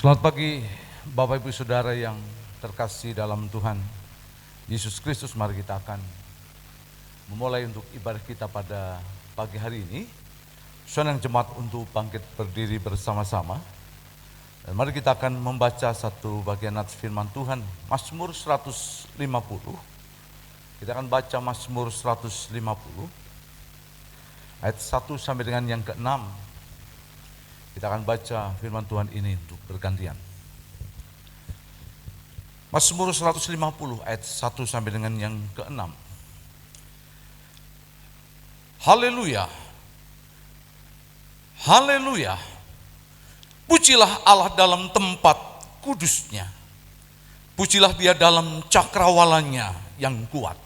Selamat pagi Bapak Ibu Saudara yang terkasih dalam Tuhan Yesus Kristus. Mari kita akan memulai untuk ibadah kita pada pagi hari ini. Suasana jemaat untuk bangkit berdiri bersama-sama. Dan mari kita akan membaca satu bagian nats firman Tuhan, Mazmur 150. Kita akan baca Mazmur 150 ayat 1 sampai dengan yang ke-6. Kita akan baca firman Tuhan ini untuk bergantian. Mazmur 150 ayat 1 sampai dengan yang ke-6. Haleluya. Haleluya. Pujilah Allah dalam tempat kudusnya. Pujilah Dia dalam cakrawalanya yang kuat.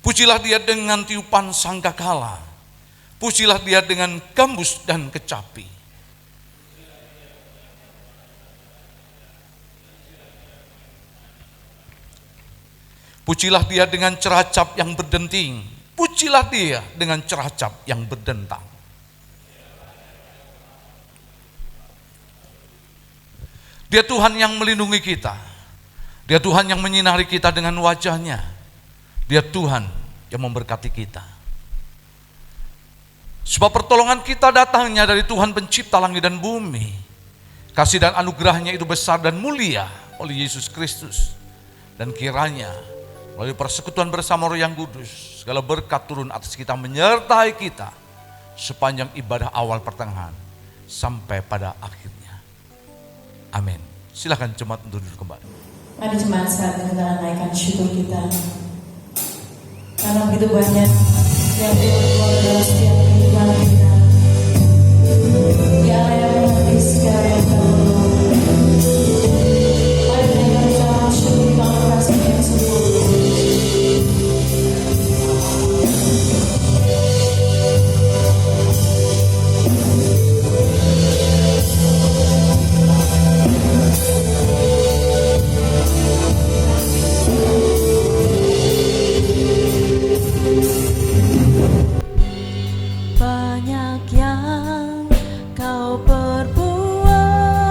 Pujilah Dia dengan tiupan sangkakala. Pujilah Dia dengan gambus dan kecapi. Pujilah Dia dengan ceracap yang berdenting. Pujilah Dia dengan ceracap yang berdentang. Dia Tuhan yang melindungi kita. Dia Tuhan yang menyinari kita dengan wajah-Nya. Dia Tuhan yang memberkati kita. Sebab pertolongan kita datangnya dari Tuhan pencipta langit dan bumi. Kasih dan anugerahnya itu besar dan mulia oleh Yesus Kristus. Dan kiranya melalui persekutuan bersama Roh yang Kudus, segala berkat turun atas kita, menyertai kita sepanjang ibadah awal pertengahan sampai pada akhirnya. Amin. Silakan jemaat untuk duduk kembali. Mari jemaat saat ini kita naikkan syukur kita. Karena begitu banyak yang keluar dalam setiap kehidupan kita. Dia Allah yang mengerti segala yang terlalu. Mari naikkan ucapan syukur kita kasih yang sempurna. Banyak yang kau perbuat.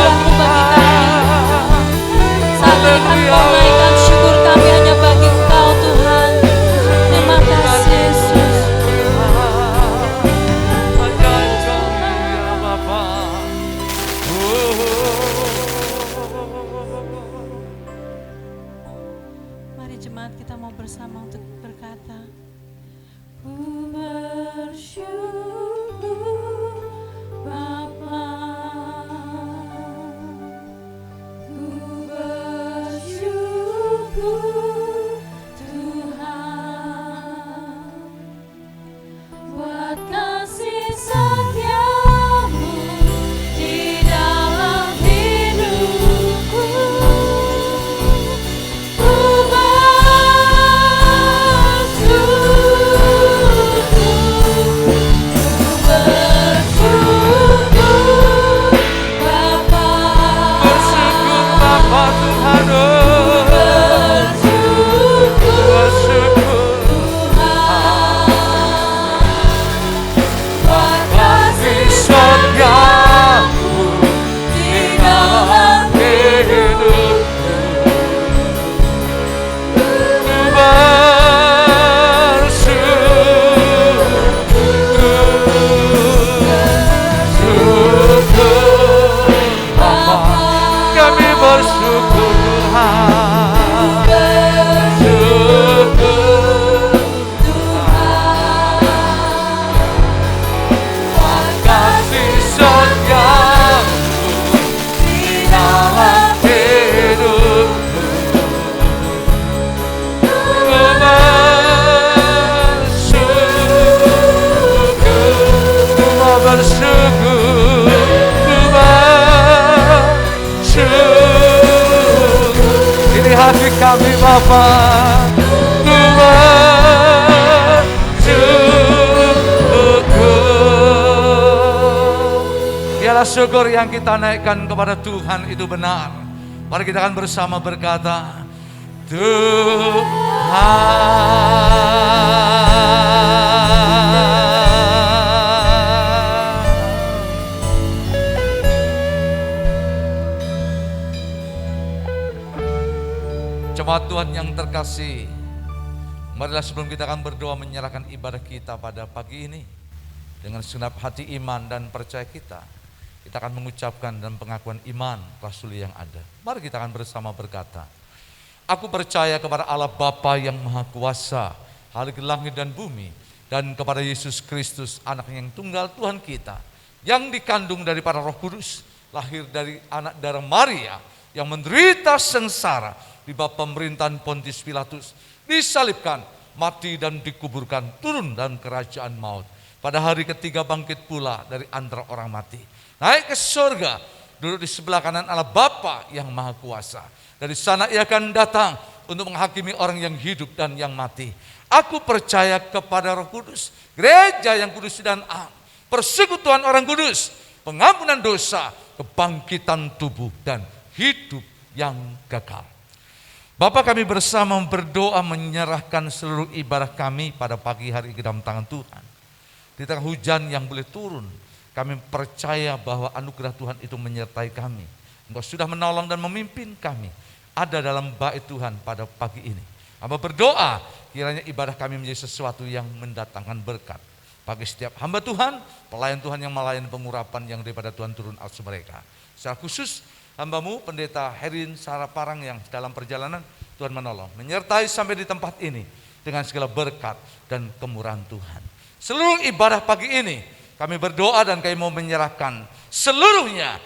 anugerah-Mu bagi kami. Saat ini kami menaikkan syukur kami hanya bagi Engkau Tuhan. Terima kasih Yesus. Mari jemaat kita mau bersama untuk berkata, ku bersyukur Bapa, ku bersyukur Tuhan, buat kasih setia-Mu di dalam hidupku. Ku hati kami Bapa, ku bersyukur. Biarlah syukur yang kita naikkan kepada Tuhan itu benar. Mari kita akan bersama berkata, Jemaat Tuhan yang terkasih, marilah sebelum kita akan berdoa menyerahkan ibadah kita pada pagi ini, dengan segenap hati iman dan percaya kita akan mengucapkan dan pengakuan iman rasuli yang ada. Mari kita akan bersama berkata, aku percaya kepada Allah Bapa yang Maha Kuasa, Khalik langit dan bumi, dan kepada Yesus Kristus, anak yang tunggal Tuhan kita, yang dikandung daripada Roh Kudus, lahir dari anak darah Maria, yang menderita sengsara di bawah pemerintahan Pontius Pilatus, disalibkan, mati dan dikuburkan, turun dalam kerajaan maut. Pada hari ketiga bangkit pula dari antara orang mati, naik ke surga, duduk di sebelah kanan Allah Bapa yang Maha Kuasa. Dari sana ia akan datang untuk menghakimi orang yang hidup dan yang mati. Aku percaya kepada Roh Kudus, gereja yang kudus dan am, persekutuan orang kudus, pengampunan dosa, kebangkitan tubuh dan hidup yang kekal. Bapa, kami bersama berdoa menyerahkan seluruh ibadah kami pada pagi hari ke dalam tangan Tuhan. Di tengah hujan yang boleh turun, kami percaya bahwa anugerah Tuhan itu menyertai kami. Engkau sudah menolong dan memimpin kami ada dalam bait Tuhan pada pagi ini. Hamba berdoa kiranya ibadah kami menjadi sesuatu yang mendatangkan berkat bagi setiap hamba Tuhan, pelayan Tuhan yang melayani pengurapan yang daripada Tuhan turun atas mereka. Secara khusus hamba-Mu Pendeta Herin Saraparang yang dalam perjalanan Tuhan menolong, menyertai sampai di tempat ini dengan segala berkat dan kemurahan Tuhan. Seluruh ibadah pagi ini kami berdoa dan kami mau menyerahkan seluruhnya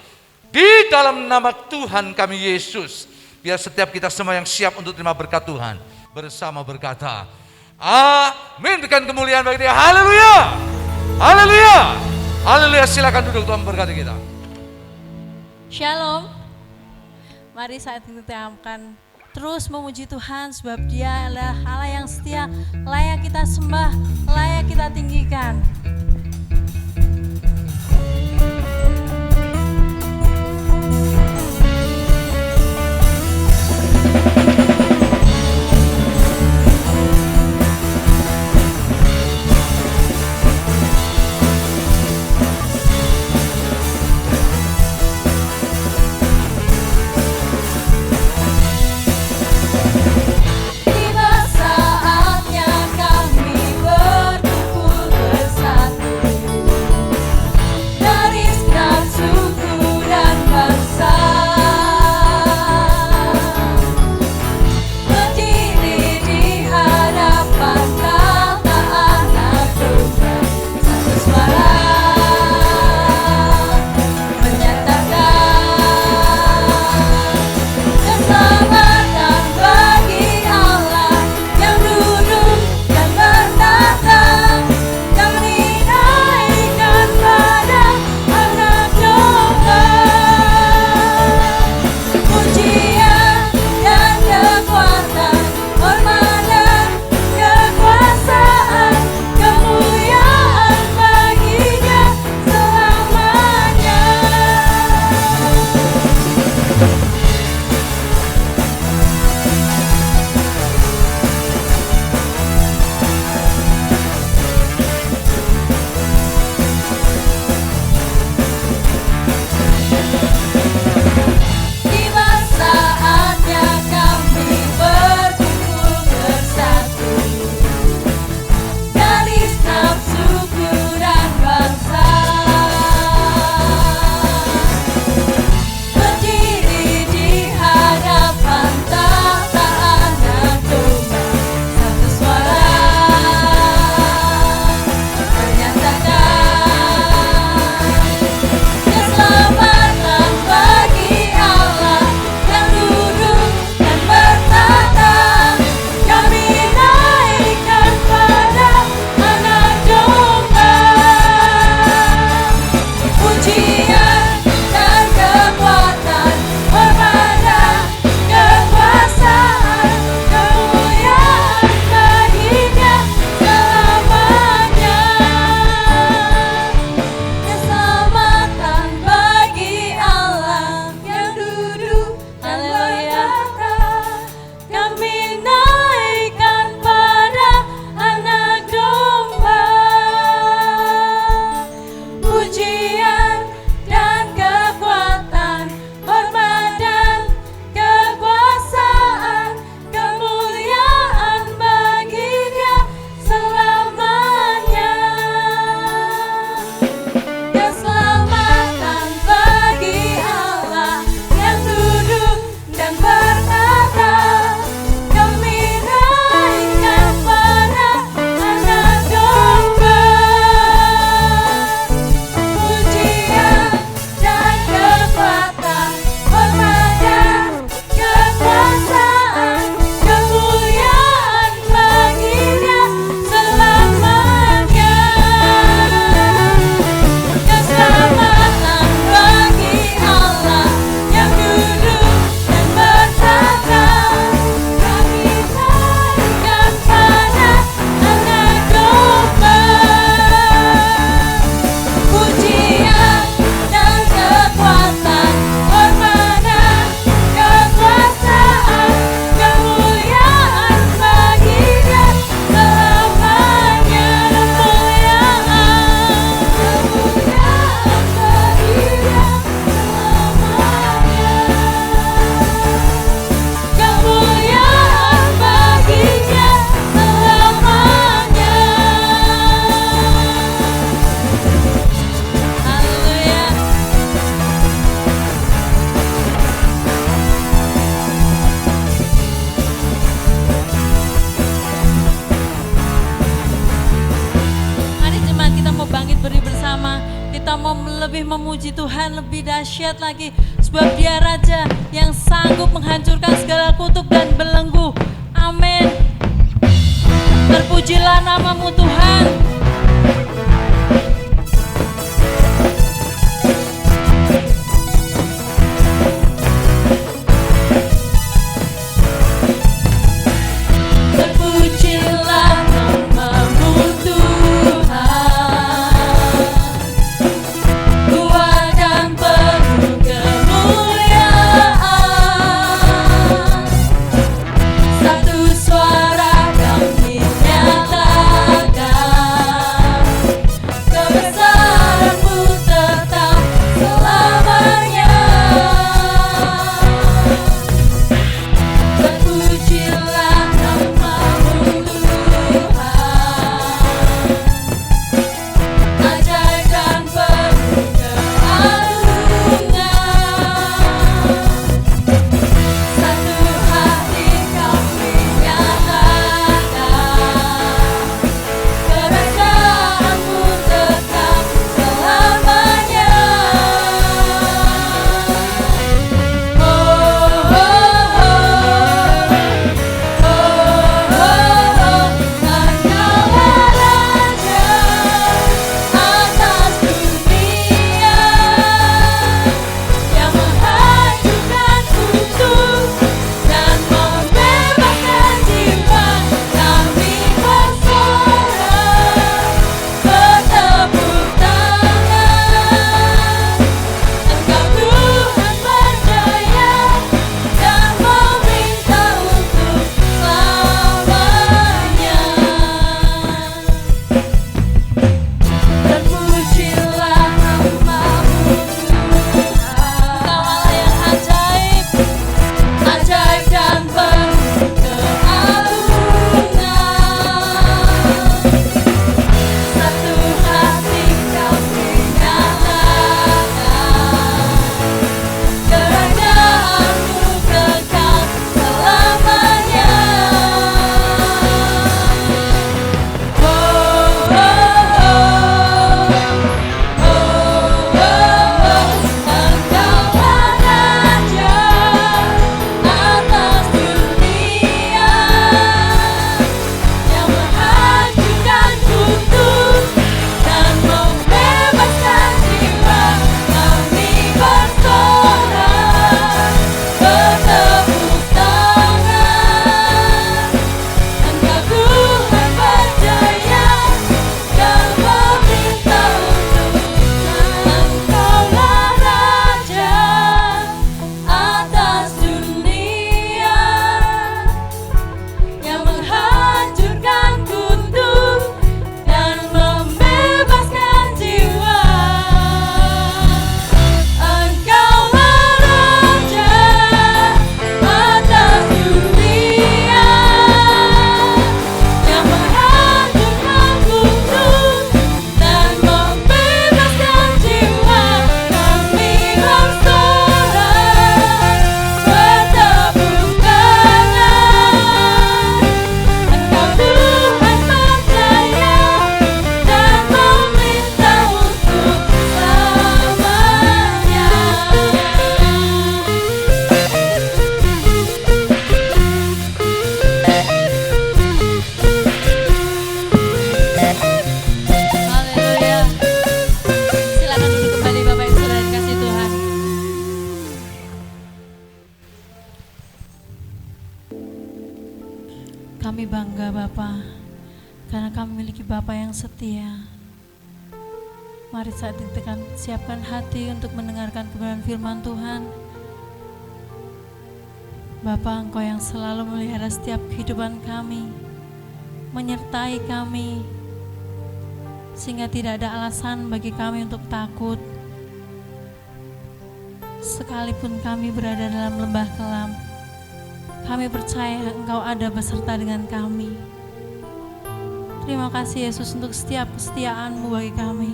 di dalam nama Tuhan kami Yesus. Biar setiap kita semua yang siap untuk terima berkat Tuhan bersama berkata, amin. Berikan kemuliaan bagi Dia. Haleluya, haleluya, haleluya. Silakan duduk, Tuhan berkati kita. Shalom. Mari saat ini kita akan terus memuji Tuhan sebab Dia adalah Allah yang setia, layak kita sembah, layak kita tinggikan. memuji Tuhan lebih dahsyat lagi, sebab Dia Raja yang sanggup menghancurkan segala kutuk dan belenggu. Amin. Terpujilah nama-Mu Tuhan. Kami bangga Bapa, karena kami memiliki Bapa yang setia. Mari saat ini siapkan hati untuk mendengarkan kebenaran firman Tuhan. Bapa, Engkau yang selalu memelihara setiap kehidupan kami, menyertai kami, sehingga tidak ada alasan bagi kami untuk takut. Sekalipun kami berada dalam lembah kelam, kami percaya Engkau ada beserta dengan kami. Terima kasih Yesus untuk setiap kesetiaan-Mu bagi kami.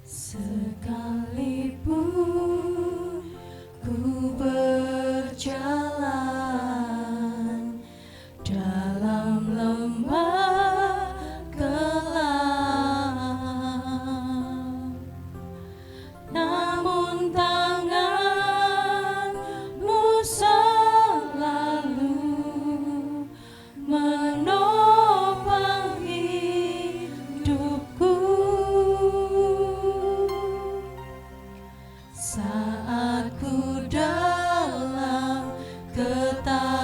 Sekalipun ku berjalan dalam lembah kelam, namun tangan-Mu selalu menopang hidupku. Saat ku dalam ketakutan,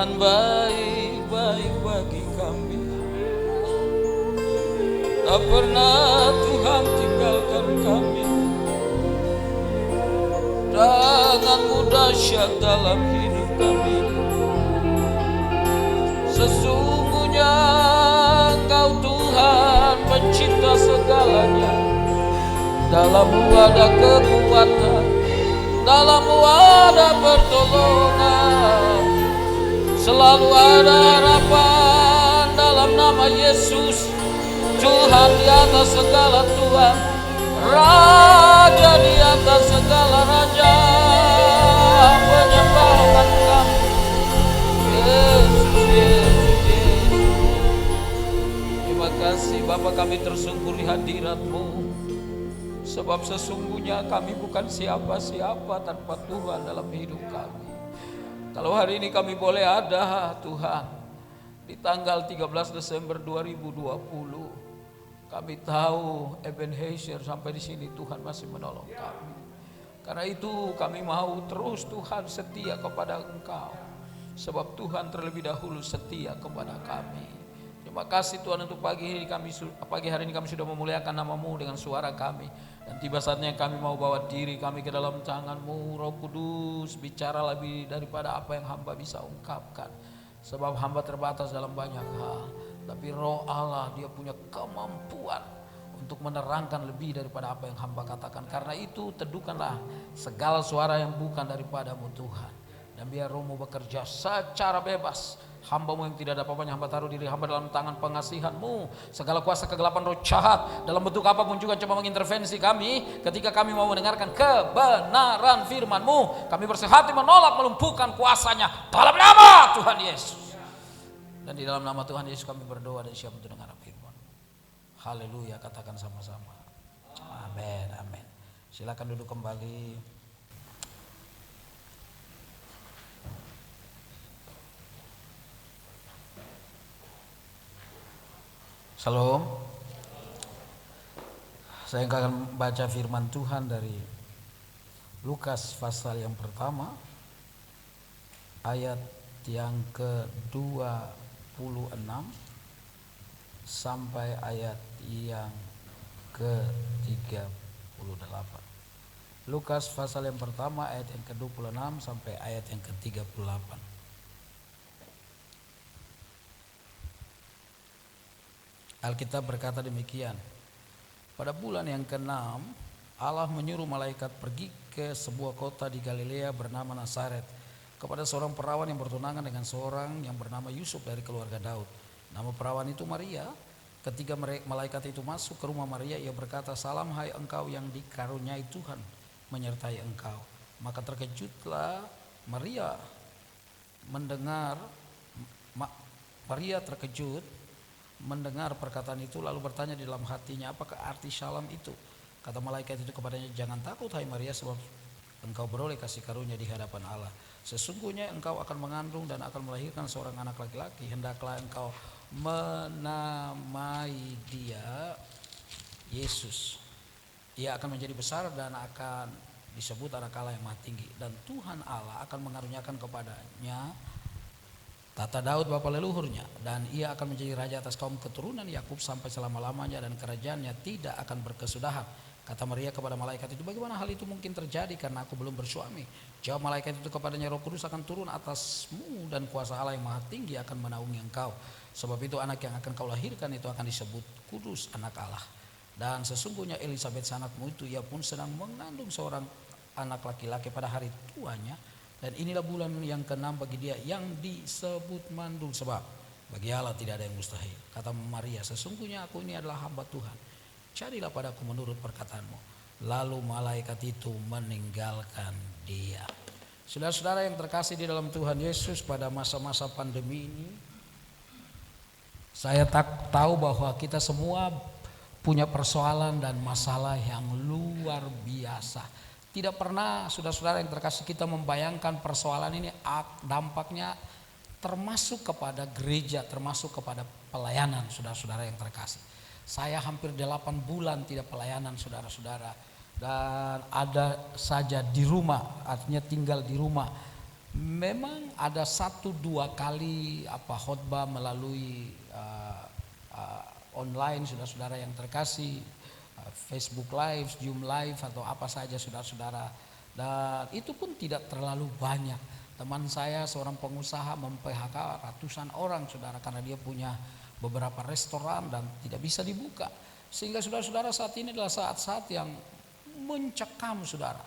Tuhan baik-baik bagi kami. Tak pernah Tuhan tinggalkan kami. Tangan-Mu dahsyat dalam hidup kami. Sesungguhnya Engkau Tuhan pencipta segalanya. Dalam-Mu ada kekuatan, dalam-Mu ada pertolongan. Selalu ada harapan dalam nama Yesus. Tuhan di atas segala Tuhan, Raja di atas segala Raja. Penyembahan kami, Yesus, Yesus, Yesus. Terima kasih Bapa, kami tersungkur di hadirat-Mu. Sebab sesungguhnya kami bukan siapa-siapa tanpa Tuhan dalam hidup kami. Kalau hari ini kami boleh ada Tuhan di tanggal 13 Desember 2020, kami tahu Ebenezer sampai di sini Tuhan masih menolong kami. Karena itu kami mau terus Tuhan setia kepada Engkau. Sebab Tuhan terlebih dahulu setia kepada kami. Terima kasih Tuhan untuk pagi hari ini kami sudah memuliakan nama-Mu dengan suara kami. Dan tiba saatnya kami mau bawa diri kami ke dalam tangan-Mu. Roh Kudus, bicara lebih daripada apa yang hamba bisa ungkapkan. Sebab hamba terbatas dalam banyak hal. Tapi Roh Allah dia punya kemampuan untuk menerangkan lebih daripada apa yang hamba katakan. Karena itu teduhkanlah segala suara yang bukan daripada-Mu Tuhan. Dan biar Roh-Mu bekerja secara bebas. Hamba-Mu yang tidak ada apa-apanya, hamba taruh diri hamba dalam tangan pengasihan-Mu. Segala kuasa kegelapan roh jahat dalam bentuk apapun juga coba mengintervensi kami. Ketika kami mau mendengarkan kebenaran firman-Mu, kami bersehati menolak melumpuhkan kuasanya dalam nama Tuhan Yesus. Dan di dalam nama Tuhan Yesus kami berdoa dan siap untuk dengar firman. Haleluya, katakan sama-sama. Amin, amin. Silakan duduk kembali. Shalom. Saya akan baca firman Tuhan dari Lukas pasal yang pertama ayat yang ke-26 sampai ayat yang ke-38. Lukas pasal yang pertama ayat yang ke-26 sampai ayat yang ke-38. Alkitab berkata demikian. Pada bulan yang ke-6 Allah menyuruh malaikat pergi ke sebuah kota di Galilea bernama Nazaret kepada seorang perawan yang bertunangan dengan seorang yang bernama Yusuf dari keluarga Daud. Nama perawan itu Maria. Ketika malaikat itu masuk ke rumah Maria, ia berkata, "Salam hai engkau yang dikaruniai Tuhan menyertai engkau." Maka terkejutlah Maria mendengar perkataan itu, lalu bertanya di dalam hatinya, apakah arti salam itu? Kata malaikat itu kepadanya, "Jangan takut hai Maria, sebab engkau beroleh kasih karunia di hadapan Allah. Sesungguhnya engkau akan mengandung dan akan melahirkan seorang anak laki-laki. Hendaklah engkau menamai dia Yesus. Ia akan menjadi besar dan akan disebut anak Allah yang maha tinggi. Dan Tuhan Allah akan mengaruniakan kepadanya tata Daud bapa leluhurnya, dan ia akan menjadi raja atas kaum keturunan Yakub sampai selama-lamanya, dan kerajaannya tidak akan berkesudahan." Kata Maria kepada malaikat itu, "Bagaimana hal itu mungkin terjadi karena aku belum bersuami?" Jawab malaikat itu kepadanya, "Roh Kudus akan turun atasmu dan kuasa Allah yang maha tinggi akan menaungi engkau. Sebab itu anak yang akan kau lahirkan itu akan disebut kudus, anak Allah. Dan sesungguhnya Elisabet sanakmu itu, ia pun sedang mengandung seorang anak laki-laki pada hari tuanya. Dan inilah bulan yang ke-6 bagi dia yang disebut mandul, sebab bagi Allah tidak ada yang mustahil." Kata Maria, "Sesungguhnya aku ini adalah hamba Tuhan. Jadilah padaku menurut perkataanmu." Lalu malaikat itu meninggalkan dia. Saudara-saudara yang terkasih di dalam Tuhan Yesus, pada masa-masa pandemi ini, saya tahu bahwa kita semua punya persoalan dan masalah yang luar biasa. Tidak pernah saudara-saudara yang terkasih kita membayangkan persoalan ini dampaknya termasuk kepada gereja, termasuk kepada pelayanan saudara-saudara yang terkasih. Saya hampir 8 bulan tidak pelayanan saudara-saudara, dan ada saja di rumah, artinya tinggal di rumah. Memang ada 1-2 kali khotbah melalui online, saudara-saudara yang terkasih, Facebook Live, Zoom Live atau apa saja saudara-saudara. Dan itu pun tidak terlalu banyak. Teman saya seorang pengusaha mem-PHK ratusan orang saudara karena dia punya beberapa restoran dan tidak bisa dibuka. Sehingga saudara-saudara saat ini adalah saat-saat yang mencekam saudara.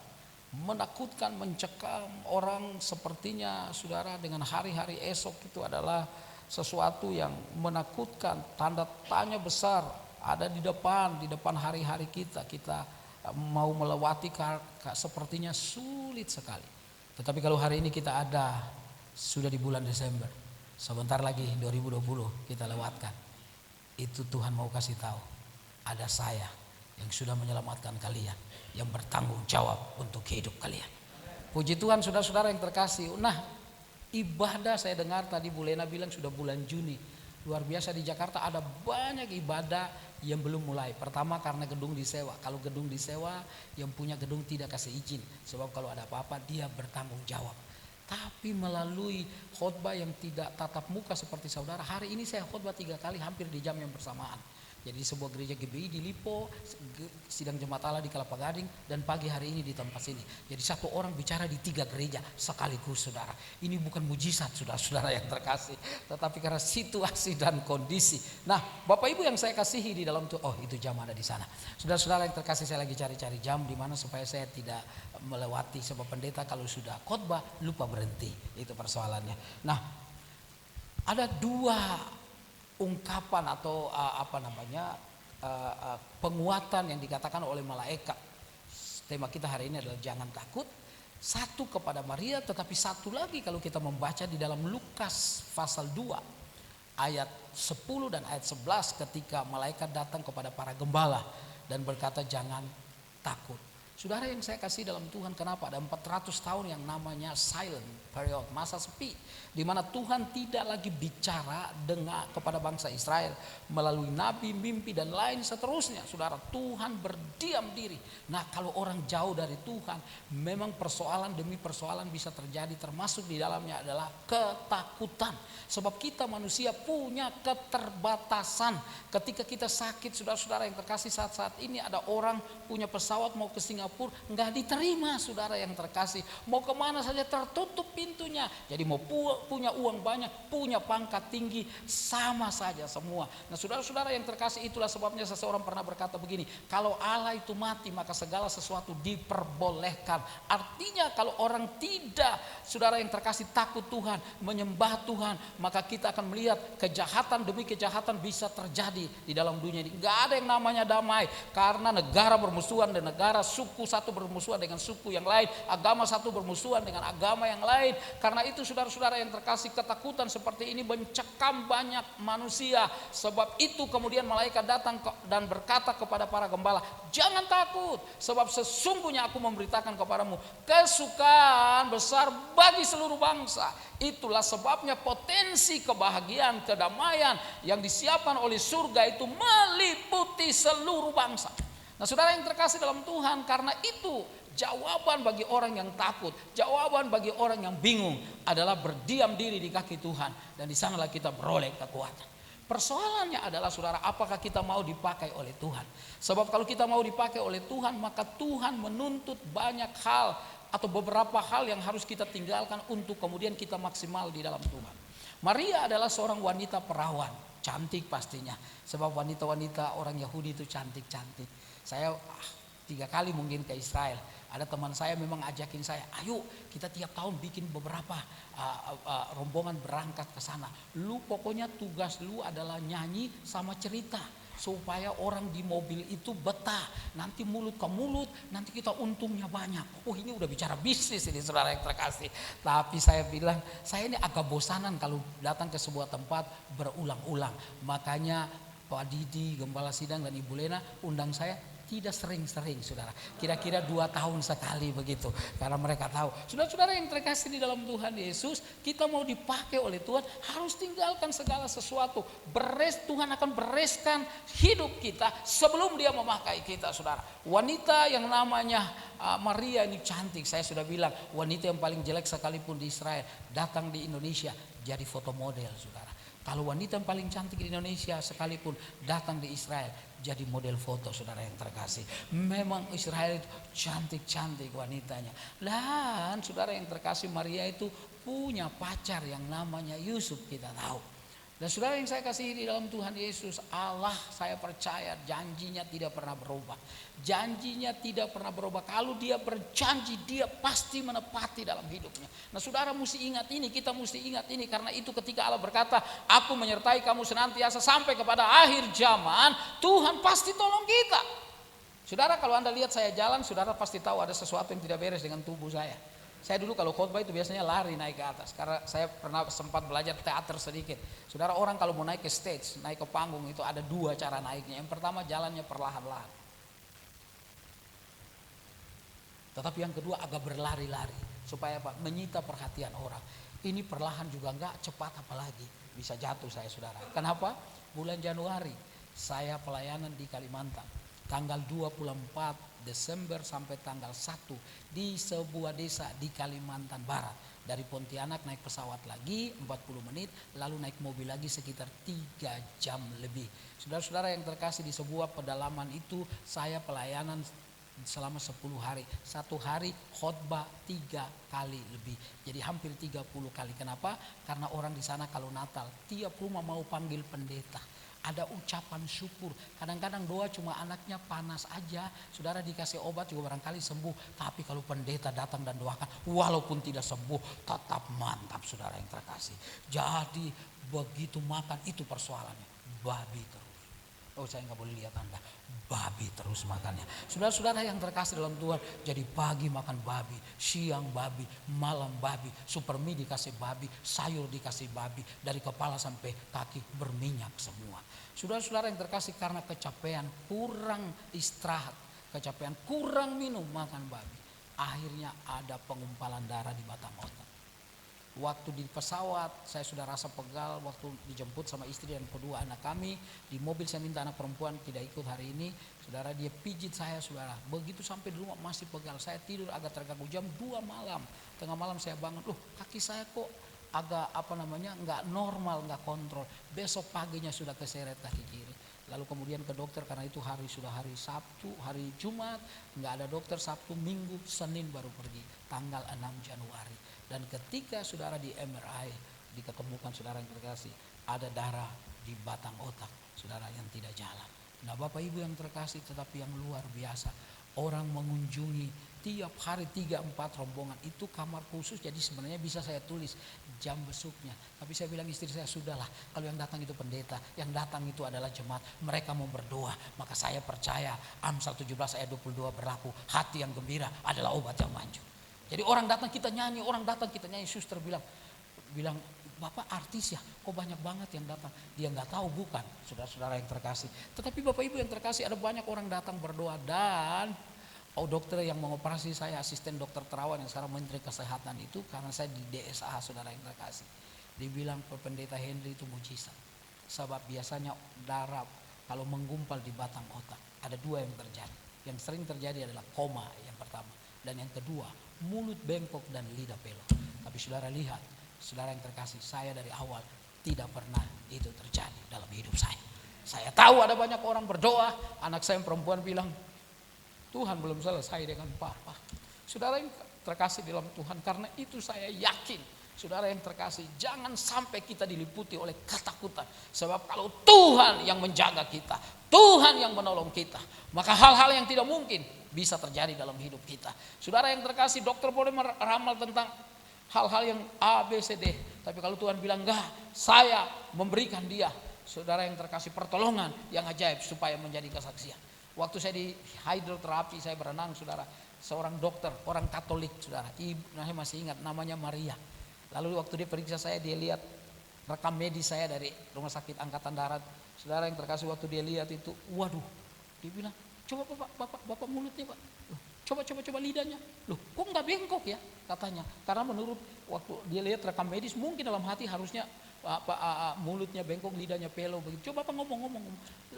Menakutkan, mencekam orang sepertinya saudara dengan hari-hari esok itu adalah sesuatu yang menakutkan. Tanda tanya besar ada di depan hari-hari kita. Kita mau melewati sepertinya sulit sekali. Tetapi kalau hari ini kita ada sudah di bulan Desember, sebentar lagi 2020 kita lewatkan. Itu Tuhan mau kasih tahu, ada saya yang sudah menyelamatkan kalian, yang bertanggung jawab untuk hidup kalian. Puji Tuhan saudara-saudara yang terkasih. Nah, ibadah saya dengar tadi Bu Lena bilang sudah bulan Juni. Luar biasa, di Jakarta ada banyak ibadah yang belum mulai. Pertama karena gedung disewa. Kalau gedung disewa, yang punya gedung tidak kasih izin. Sebab kalau ada apa-apa dia bertanggung jawab. Tapi melalui khotbah yang tidak tatap muka seperti saudara, hari ini saya khotbah 3 kali hampir di jam yang bersamaan. Jadi sebuah gereja GBI di Lipo, sidang jemaat Allah di Kelapa Gading, dan pagi hari ini di tempat sini. Jadi satu orang bicara di 3 gereja sekaligus saudara. Ini bukan mujizat saudara-saudara yang terkasih, tetapi karena situasi dan kondisi. Nah, Bapak Ibu yang saya kasihi di dalam itu, itu jam ada di sana. Saudara-saudara yang terkasih, saya lagi cari-cari jam di mana supaya saya tidak melewati, sebab pendeta kalau sudah khotbah lupa berhenti. Itu persoalannya. Nah, ada 2 ungkapan atau penguatan yang dikatakan oleh malaikat. Tema kita hari ini adalah jangan takut. 1 kepada Maria, tetapi 1 lagi kalau kita membaca di dalam Lukas pasal 2 ayat 10 dan ayat 11 ketika malaikat datang kepada para gembala dan berkata jangan takut. Saudara yang saya kasih dalam Tuhan, kenapa ada 400 tahun yang namanya silent period, masa sepi, di mana Tuhan tidak lagi bicara kepada bangsa Israel melalui nabi, mimpi dan lain seterusnya. Saudara, Tuhan berdiam diri. Nah, kalau orang jauh dari Tuhan, memang persoalan demi persoalan bisa terjadi, termasuk di dalamnya adalah ketakutan. Sebab kita manusia punya keterbatasan. Ketika kita sakit, saudara-saudara yang terkasih, saat-saat ini ada orang punya pesawat mau ke Singapura, nggak diterima saudara yang terkasih. Mau kemana saja tertutup pintunya. Jadi mau punya uang banyak, punya pangkat tinggi, sama saja semua. Nah saudara-saudara yang terkasih, itulah sebabnya seseorang pernah berkata begini, kalau Allah itu mati maka segala sesuatu diperbolehkan. Artinya kalau orang tidak, saudara yang terkasih, takut Tuhan, menyembah Tuhan, maka kita akan melihat kejahatan demi kejahatan bisa terjadi di dalam dunia ini. Nggak ada yang namanya damai, karena negara bermusuhan dan negara, suku satu bermusuhan dengan suku yang lain, agama satu bermusuhan dengan agama yang lain. Karena itu saudara-saudara yang terkasih, ketakutan seperti ini mencekam banyak manusia. Sebab itu kemudian malaikat datang dan berkata kepada para gembala, jangan takut, sebab sesungguhnya aku memberitakan kepadamu kesukaan besar bagi seluruh bangsa. Itulah sebabnya potensi kebahagiaan, kedamaian yang disiapkan oleh surga itu meliputi seluruh bangsa. Nah saudara yang terkasih dalam Tuhan, karena itu jawaban bagi orang yang takut, jawaban bagi orang yang bingung adalah berdiam diri di kaki Tuhan, dan di sanalah kita beroleh kekuatan. Persoalannya adalah saudara, apakah kita mau dipakai oleh Tuhan? Sebab kalau kita mau dipakai oleh Tuhan, maka Tuhan menuntut banyak hal atau beberapa hal yang harus kita tinggalkan untuk kemudian kita maksimal di dalam Tuhan. Maria adalah seorang wanita perawan, cantik pastinya, sebab wanita-wanita orang Yahudi itu cantik-cantik. Saya 3 kali mungkin ke Israel. Ada teman saya memang ajakin saya, ayo kita tiap tahun bikin beberapa rombongan berangkat ke sana. Lu pokoknya tugas lu adalah nyanyi sama cerita, supaya orang di mobil itu betah. Nanti mulut ke mulut, nanti kita untungnya banyak. Oh ini udah bicara bisnis ini saudara yang terkasih. Tapi saya bilang, saya ini agak bosanan kalau datang ke sebuah tempat berulang-ulang. Makanya Pak Didi, Gembala Sidang dan Ibu Lena undang saya tidak sering-sering saudara. Kira-kira 2 tahun sekali begitu. Karena mereka tahu. Saudara-saudara yang terkasih di dalam Tuhan Yesus, kita mau dipakai oleh Tuhan harus tinggalkan segala sesuatu. Tuhan akan bereskan hidup kita sebelum dia memakai kita saudara. Wanita yang namanya Maria ini cantik. Saya sudah bilang wanita yang paling jelek sekalipun di Israel datang di Indonesia jadi foto model saudara. Kalau wanita yang paling cantik di Indonesia sekalipun datang di Israel jadi model foto saudara yang terkasih. Memang Israel itu cantik-cantik wanitanya. Dan saudara yang terkasih Maria itu punya pacar yang namanya Yusuf kita tahu. Dan saudara yang saya kasih di dalam Tuhan Yesus, Allah saya percaya janjinya tidak pernah berubah. Janjinya tidak pernah berubah. Kalau dia berjanji dia pasti menepati dalam hidupnya. Nah saudara mesti ingat ini, kita mesti ingat ini. Karena itu ketika Allah berkata, aku menyertai kamu senantiasa sampai kepada akhir zaman, Tuhan pasti tolong kita. Saudara kalau Anda lihat saya jalan, saudara pasti tahu ada sesuatu yang tidak beres dengan tubuh saya. Saya dulu kalau khotbah itu biasanya lari naik ke atas. Karena saya pernah sempat belajar teater sedikit. Saudara orang kalau mau naik ke stage, naik ke panggung itu ada 2 cara naiknya. Yang pertama jalannya perlahan-lahan. Tetapi yang kedua agak berlari-lari. Supaya apa? Menyita perhatian orang. Ini perlahan juga enggak, cepat apalagi. Bisa jatuh saya saudara. Kenapa? Bulan Januari saya pelayanan di Kalimantan. Tanggal 24 Desember sampai tanggal 1 di sebuah desa di Kalimantan Barat. Dari Pontianak naik pesawat lagi 40 menit, lalu naik mobil lagi sekitar 3 jam lebih. Saudara-saudara yang terkasih di sebuah pedalaman itu saya pelayanan selama 10 hari. 1 hari khotbah 3 kali lebih. Jadi hampir 30 kali. Kenapa? Karena orang di sana kalau Natal tiap rumah mau panggil pendeta. Ada ucapan syukur. Kadang-kadang doa cuma anaknya panas aja. Saudara dikasih obat juga barangkali sembuh. Tapi kalau pendeta datang dan doakan, walaupun tidak sembuh, tetap mantap saudara yang terkasih. Jadi begitu makan itu persoalannya. Babi terus. Oh saya nggak boleh lihat Anda. Babi terus makannya. Saudara-saudara yang terkasih dalam Tuhan. Jadi pagi makan babi, siang babi, malam babi, super mie dikasih babi, sayur dikasih babi, dari kepala sampai kaki berminyak semua. Saudara-saudara yang terkasih karena kecapean, kurang istirahat, kecapean, kurang minum, makan babi. Akhirnya ada pengumpalan darah di batang otak. Waktu di pesawat saya sudah rasa pegal waktu dijemput sama istri dan kedua anak kami. Di mobil saya minta anak perempuan tidak ikut hari ini. Saudara dia pijit saya saudara. Begitu sampai di rumah masih pegal. Saya tidur agak terganggu jam 2 malam. Tengah malam saya bangun. Loh kaki saya kok agak nggak normal, nggak kontrol. Besok paginya sudah keseret kaki kiri. Lalu kemudian ke dokter karena itu sudah hari Sabtu, hari Jumat. Nggak ada dokter Sabtu, Minggu, Senin baru pergi. Tanggal 6 Januari. Dan ketika saudara di MRI diketemukan saudara yang terkasih ada darah di batang otak saudara yang tidak jalan. Nah Bapak Ibu yang terkasih tetapi yang luar biasa. Orang mengunjungi tiap hari 3-4 rombongan itu kamar khusus. Jadi sebenarnya bisa saya tulis jam besuknya. Tapi saya bilang istri saya sudahlah. Kalau yang datang itu pendeta, yang datang itu adalah jemaat. Mereka mau berdoa. Maka saya percaya Amsal 17 ayat 22 berlaku. Hati yang gembira adalah obat yang manjur. Jadi orang datang kita nyanyi, suster bilang Bapak artis ya, kok banyak banget yang datang. Dia nggak tahu bukan, saudara-saudara yang terkasih. Tetapi Bapak Ibu yang terkasih ada banyak orang datang berdoa dan dokter yang mengoperasi saya, asisten dokter Terawan yang sekarang Menteri Kesehatan itu karena saya di DSA saudara yang terkasih. Dia bilang pendeta Henry itu mujizat. Sebab biasanya darah kalau menggumpal di batang otak ada 2 yang terjadi. Yang sering terjadi adalah koma yang pertama dan yang kedua mulut bengkok dan lidah belok. Tapi saudara lihat, saudara yang terkasih, saya dari awal tidak pernah itu terjadi dalam hidup saya. Saya tahu ada banyak orang berdoa, anak saya yang perempuan bilang, Tuhan belum selesai dengan papa. Saudara yang terkasih dalam Tuhan, karena itu saya yakin, saudara yang terkasih, jangan sampai kita diliputi oleh ketakutan. Sebab kalau Tuhan yang menjaga kita, Tuhan yang menolong kita, maka hal-hal yang tidak mungkin bisa terjadi dalam hidup kita. Saudara yang terkasih, dokter boleh meramal tentang hal-hal yang A, B, C, D. Tapi kalau Tuhan bilang enggak, saya memberikan dia, saudara yang terkasih, pertolongan yang ajaib supaya menjadi kesaksian. Waktu saya di hidroterapi, saya berenang saudara. Seorang dokter, orang Katolik saudara. Saya masih ingat namanya Maria. Lalu waktu dia periksa saya, dia lihat rekam medis saya dari Rumah Sakit Angkatan Darat. Saudara yang terkasih waktu dia lihat itu, waduh. Dia bilang, Coba bapak mulutnya Pak. Loh, coba lidahnya. Loh, kok nggak bengkok ya katanya. Karena menurut waktu dia lihat rekam medis mungkin dalam hati harusnya mulutnya bengkok, lidahnya pelo begitu. Coba Bapak ngomong.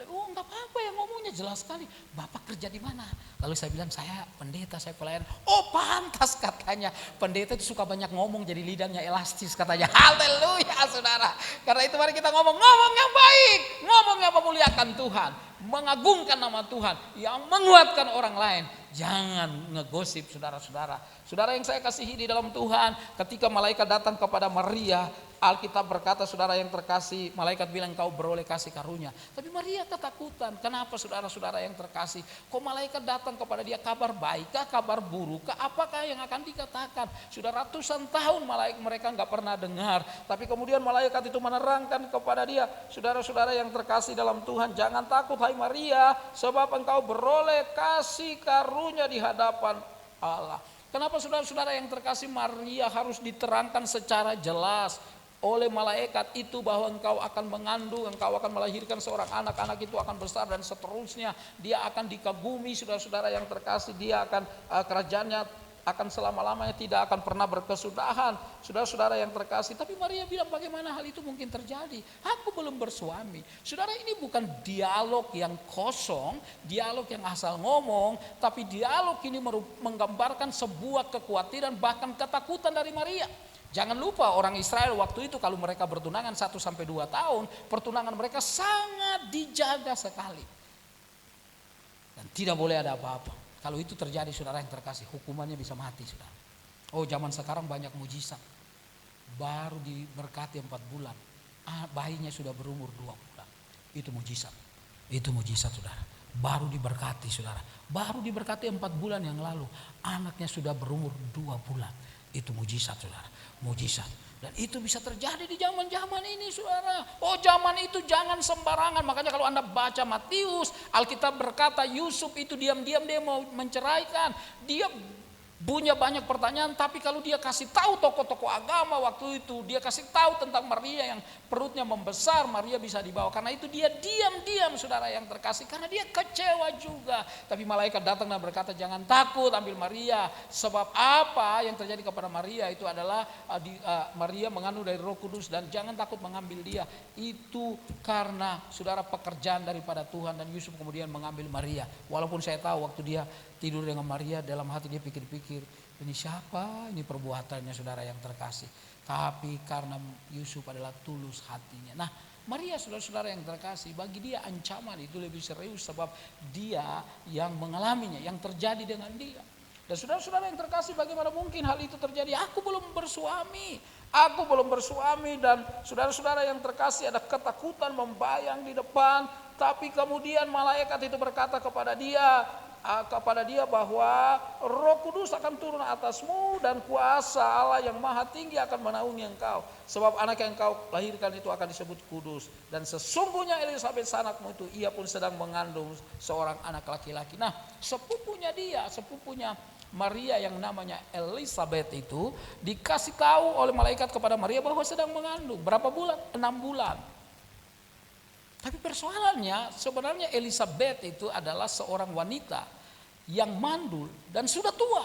Oh nggak apa-apa ya, ngomongnya jelas sekali. Bapak kerja di mana? Lalu saya bilang, saya pendeta, saya pelayan. Oh pantas katanya. Pendeta itu suka banyak ngomong jadi lidahnya elastis katanya. Haleluya saudara. Karena itu mari kita ngomong yang baik. Ngomong yang memuliakan Tuhan. Mengagungkan nama Tuhan. Yang menguatkan orang lain. Jangan ngegosip saudara-saudara. Saudara yang saya kasihi di dalam Tuhan, ketika malaikat datang kepada Maria, Alkitab berkata, saudara yang terkasih, malaikat bilang kau beroleh kasih karunia. Tapi Maria ketakutan. Kenapa saudara-saudara yang terkasih? Kok malaikat datang kepada dia kabar baik kah, kabar buruk kah? Apakah yang akan dikatakan? Sudah ratusan tahun mereka nggak pernah dengar. Tapi kemudian malaikat itu menerangkan kepada dia, saudara-saudara yang terkasih dalam Tuhan, jangan takut hai Maria, sebab engkau beroleh kasih karunia di hadapan Allah. Kenapa saudara-saudara yang terkasih, Maria harus diterangkan secara jelas oleh malaikat itu bahwa engkau akan mengandung, engkau akan melahirkan seorang anak, anak itu akan besar dan seterusnya. Dia akan dikagumi saudara-saudara yang terkasih, dia akan kerajaannya akan selama-lamanya tidak akan pernah berkesudahan. Saudara-saudara yang terkasih, tapi Maria bilang bagaimana hal itu mungkin terjadi? Aku belum bersuami. Saudara, ini bukan dialog yang kosong, dialog yang asal ngomong, tapi dialog ini menggambarkan sebuah kekhawatiran bahkan ketakutan dari Maria. Jangan lupa orang Israel waktu itu kalau mereka bertunangan 1-2 tahun, pertunangan mereka sangat dijaga sekali. Dan tidak boleh ada apa-apa. Kalau itu terjadi saudara yang terkasih, hukumannya bisa mati saudara. Oh zaman sekarang banyak mujizat. Baru diberkati 4 bulan, bayinya sudah berumur 2 bulan. Itu mujizat. Itu mujizat saudara. Baru diberkati saudara. Baru diberkati 4 bulan yang lalu, anaknya sudah berumur 2 bulan. Itu mujizat saudara. Mujizat. Dan itu bisa terjadi di zaman-zaman ini saudara. Oh zaman itu jangan sembarangan. Makanya kalau Anda baca Matius, Alkitab berkata Yusuf itu diam-diam dia mau menceraikan. Dia punya banyak pertanyaan, tapi kalau dia kasih tahu tokoh-tokoh agama waktu itu, dia kasih tahu tentang Maria yang perutnya membesar, Maria bisa dibawa. Karena itu dia diam-diam saudara yang terkasih, karena dia kecewa juga. Tapi malaikat datang dan berkata jangan takut ambil Maria. Sebab apa yang terjadi kepada Maria itu adalah Maria mengandung dari Roh Kudus dan jangan takut mengambil dia. Itu karena saudara pekerjaan daripada Tuhan, dan Yusuf kemudian mengambil Maria. Walaupun saya tahu waktu dia tidur dengan Maria, dalam hati dia pikir-pikir, ini siapa? Ini perbuatannya saudara yang terkasih. Tapi karena Yusuf adalah tulus hatinya. Nah Maria saudara-saudara yang terkasih, bagi dia ancaman itu lebih serius sebab dia yang mengalaminya, yang terjadi dengan dia. Dan saudara-saudara yang terkasih, bagaimana mungkin hal itu terjadi? Aku belum bersuami dan saudara-saudara yang terkasih ada ketakutan membayang di depan. Tapi kemudian malaikat itu berkata kepada dia bahwa Roh Kudus akan turun atasmu dan kuasa Allah yang maha tinggi akan menaungi engkau. Sebab anak yang engkau lahirkan itu akan disebut kudus. Dan sesungguhnya Elisabet anakmu itu, ia pun sedang mengandung seorang anak laki-laki. Nah sepupunya Maria yang namanya Elisabet itu dikasih tahu oleh malaikat kepada Maria bahwa sedang mengandung. Berapa bulan? 6 bulan. Tapi persoalannya sebenarnya Elisabet itu adalah seorang wanita yang mandul dan sudah tua.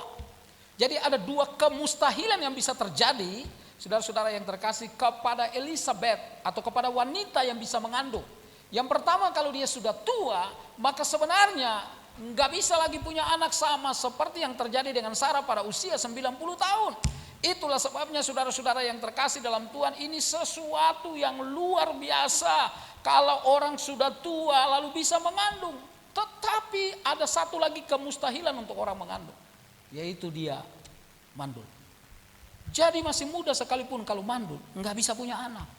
Jadi ada 2 kemustahilan yang bisa terjadi saudara-saudara yang terkasih kepada Elisabet atau kepada wanita yang bisa mengandung. Yang pertama, kalau dia sudah tua maka sebenarnya nggak bisa lagi punya anak, sama seperti yang terjadi dengan Sarah pada usia 90 tahun. Itulah sebabnya saudara-saudara yang terkasih dalam Tuhan, ini sesuatu yang luar biasa. Kalau orang sudah tua lalu bisa mengandung. Tetapi ada satu lagi kemustahilan untuk orang mengandung, yaitu dia mandul. Jadi masih muda sekalipun kalau mandul nggak bisa punya anak.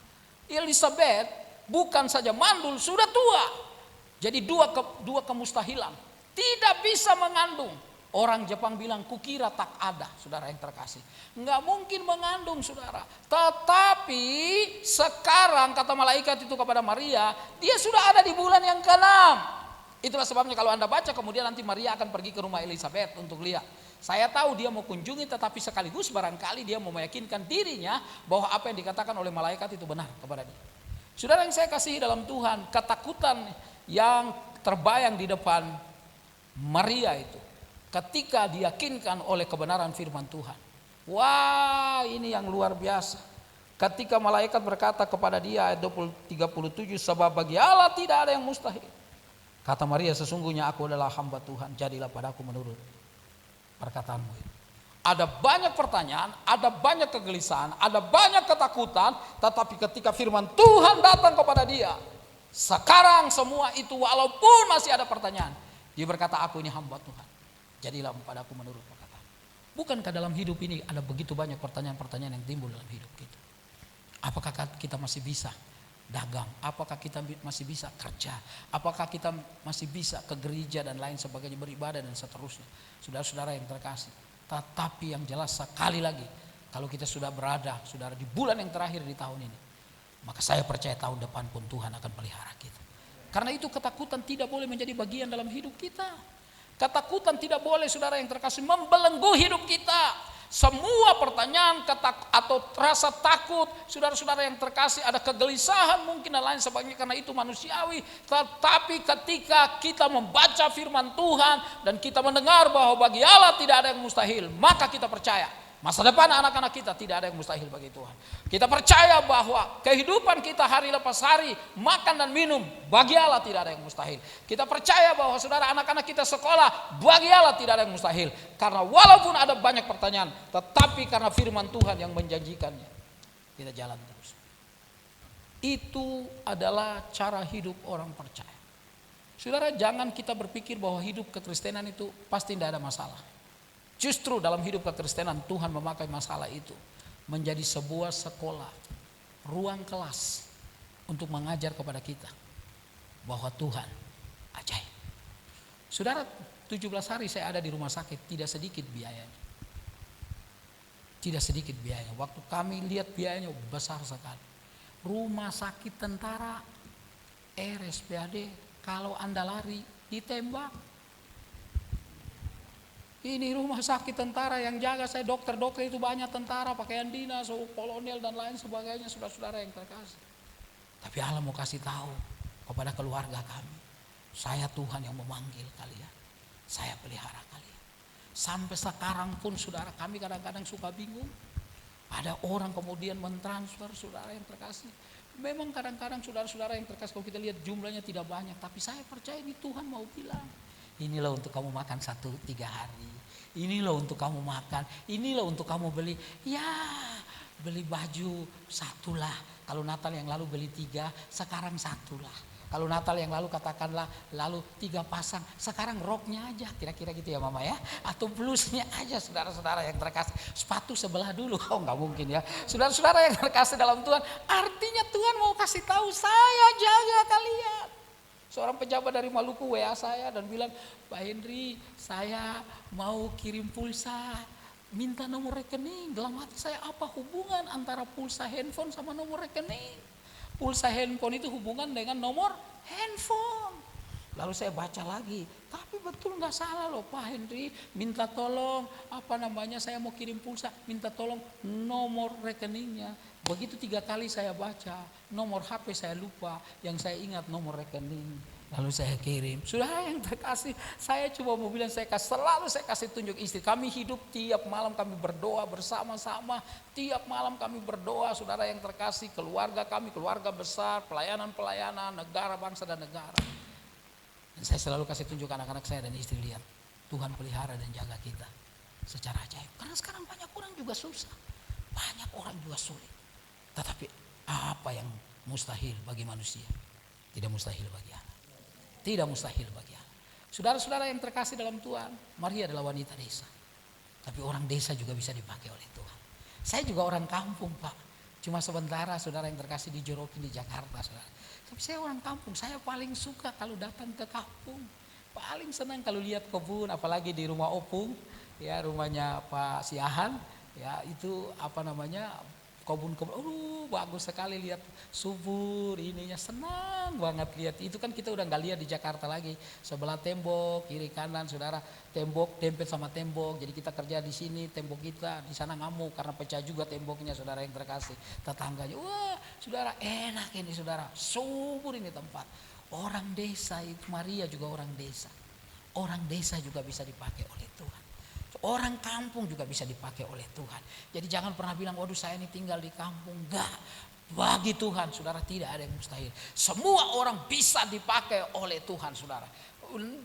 Elisabet bukan saja mandul, sudah tua. Jadi dua kemustahilan. Tidak bisa mengandung. Orang Jepang bilang kukira tak ada, saudara yang terkasih. Nggak mungkin mengandung saudara. Tetapi sekarang kata malaikat itu kepada Maria, dia sudah ada di bulan yang ke-6. Itulah sebabnya kalau Anda baca kemudian nanti Maria akan pergi ke rumah Elisabet untuk lihat. Saya tahu dia mau kunjungi, tetapi sekaligus barangkali dia mau meyakinkan dirinya bahwa apa yang dikatakan oleh malaikat itu benar kepada dia. Saudara yang saya kasihi dalam Tuhan, ketakutan yang terbayang di depan Maria itu ketika diyakinkan oleh kebenaran firman Tuhan. Wah, ini yang luar biasa. Ketika malaikat berkata kepada dia ayat 37, sebab bagi Allah tidak ada yang mustahil. Kata Maria, sesungguhnya aku adalah hamba Tuhan, jadilah padaku menurut perkataanmu itu. Ada banyak pertanyaan, ada banyak kegelisahan, ada banyak ketakutan, tetapi ketika firman Tuhan datang kepada dia, sekarang semua itu walaupun masih ada pertanyaan, dia berkata, aku ini hamba Tuhan, jadilah padaku menurut perkataan. Bukankah dalam hidup ini ada begitu banyak pertanyaan-pertanyaan yang timbul dalam hidup kita? Apakah kita masih bisa dagang? Apakah kita masih bisa kerja? Apakah kita masih bisa ke gereja dan lain sebagainya, beribadah dan seterusnya? Saudara-saudara yang terkasih, tetapi yang jelas sekali lagi, kalau kita sudah berada, saudara, di bulan yang terakhir di tahun ini, maka saya percaya tahun depan pun Tuhan akan pelihara kita. Karena itu ketakutan tidak boleh menjadi bagian dalam hidup kita. Ketakutan tidak boleh, saudara yang terkasih, membelenggu hidup kita. Semua pertanyaan atau rasa takut, saudara-saudara yang terkasih, ada kegelisahan mungkin dan lain sebagainya, karena itu manusiawi. Tetapi ketika kita membaca firman Tuhan dan kita mendengar bahwa bagi Allah tidak ada yang mustahil, maka kita percaya masa depan anak-anak kita tidak ada yang mustahil bagi Tuhan. Kita percaya bahwa kehidupan kita hari lepas hari, makan dan minum, bagi Allah tidak ada yang mustahil. Kita percaya bahwa saudara, anak-anak kita sekolah, bagi Allah tidak ada yang mustahil. Karena walaupun ada banyak pertanyaan, tetapi karena firman Tuhan yang menjanjikannya, kita jalan terus. Itu adalah cara hidup orang percaya. Saudara, jangan kita berpikir bahwa hidup kekristenan itu pasti tidak ada masalah. Justru dalam hidup kekristenan Tuhan memakai masalah itu menjadi sebuah sekolah, ruang kelas untuk mengajar kepada kita bahwa Tuhan ajaib. Saudara, 17 hari saya ada di rumah sakit, tidak sedikit biayanya. Tidak sedikit biayanya. Waktu kami lihat biayanya besar sekali. Rumah sakit tentara, RSPAD, kalau Anda lari ditembak. Ini rumah sakit tentara, yang jaga saya dokter-dokter itu banyak tentara, pakaian dinas, kolonel dan lain sebagainya, saudara-saudara yang terkasih. Tapi Allah mau kasih tahu kepada keluarga kami, saya Tuhan yang memanggil kalian, saya pelihara kalian. Sampai sekarang pun saudara, kami kadang-kadang suka bingung. Ada orang kemudian mentransfer, saudara yang terkasih. Memang kadang-kadang saudara-saudara yang terkasih, kalau kita lihat jumlahnya tidak banyak, tapi saya percaya ini Tuhan mau bilang, inilah untuk kamu makan 1-3 hari. Inilah untuk kamu makan. Inilah untuk kamu beli. Ya, beli baju 1 lah. Kalau Natal yang lalu beli 3, sekarang 1 lah. Kalau Natal yang lalu katakanlah lalu 3 pasang, sekarang roknya aja, kira-kira gitu ya Mama ya. Atau blusnya aja, saudara-saudara yang terkasih. Sepatu sebelah dulu, nggak mungkin ya. Saudara-saudara yang terkasih dalam Tuhan, artinya Tuhan mau kasih tahu, saya jaga kalian. Seorang pejabat dari Maluku WA saya dan bilang, Pak Henry, saya mau kirim pulsa, minta nomor rekening. Dalam hati saya, apa hubungan antara pulsa handphone sama nomor rekening? Pulsa handphone itu hubungan dengan nomor handphone. Lalu saya baca lagi, tapi betul nggak salah loh Pak Henry, minta tolong saya mau kirim pulsa, minta tolong nomor rekeningnya. Begitu 3 kali saya baca, nomor HP saya lupa, yang saya ingat nomor rekening. Lalu saya kirim. Saudara yang terkasih, saya coba mau bilang, selalu saya kasih tunjuk istri. Kami hidup tiap malam, kami berdoa bersama-sama. Tiap malam kami berdoa, saudara yang terkasih, keluarga kami, keluarga besar, pelayanan-pelayanan, negara, bangsa dan negara. Dan saya selalu kasih tunjuk anak-anak saya dan istri, lihat Tuhan pelihara dan jaga kita secara ajaib. Karena sekarang banyak orang juga susah, banyak orang juga sulit. Tetapi apa yang mustahil bagi manusia, tidak mustahil bagi Allah. Tidak mustahil bagi Allah. Saudara-saudara yang terkasih dalam Tuhan, Maria adalah wanita desa. Tapi orang desa juga bisa dipakai oleh Tuhan. Saya juga orang kampung Pak. Cuma sementara saudara yang terkasih di Jorokin di Jakarta saudara. Tapi saya orang kampung, saya paling suka kalau datang ke kampung. Paling senang kalau lihat kebun, apalagi di rumah Opung, ya rumahnya Pak Siahan, ya itu kebun-kebun, bagus sekali lihat subur, ininya senang banget lihat. Itu kan kita udah nggak lihat di Jakarta lagi. Sebelah tembok, kiri kanan, saudara, tembok dempet sama tembok. Jadi kita kerja di sini, tembok kita di sana ngamuk karena pecah juga temboknya, saudara yang terkasih. Tetangganya, wah, saudara enak ini, saudara, subur ini tempat. Orang desa itu, Maria juga orang desa. Orang desa juga bisa dipakai oleh Tuhan. Orang kampung juga bisa dipakai oleh Tuhan. Jadi jangan pernah bilang, waduh saya ini tinggal di kampung. Enggak. Bagi Tuhan, saudara, tidak ada yang mustahil. Semua orang bisa dipakai oleh Tuhan, saudara.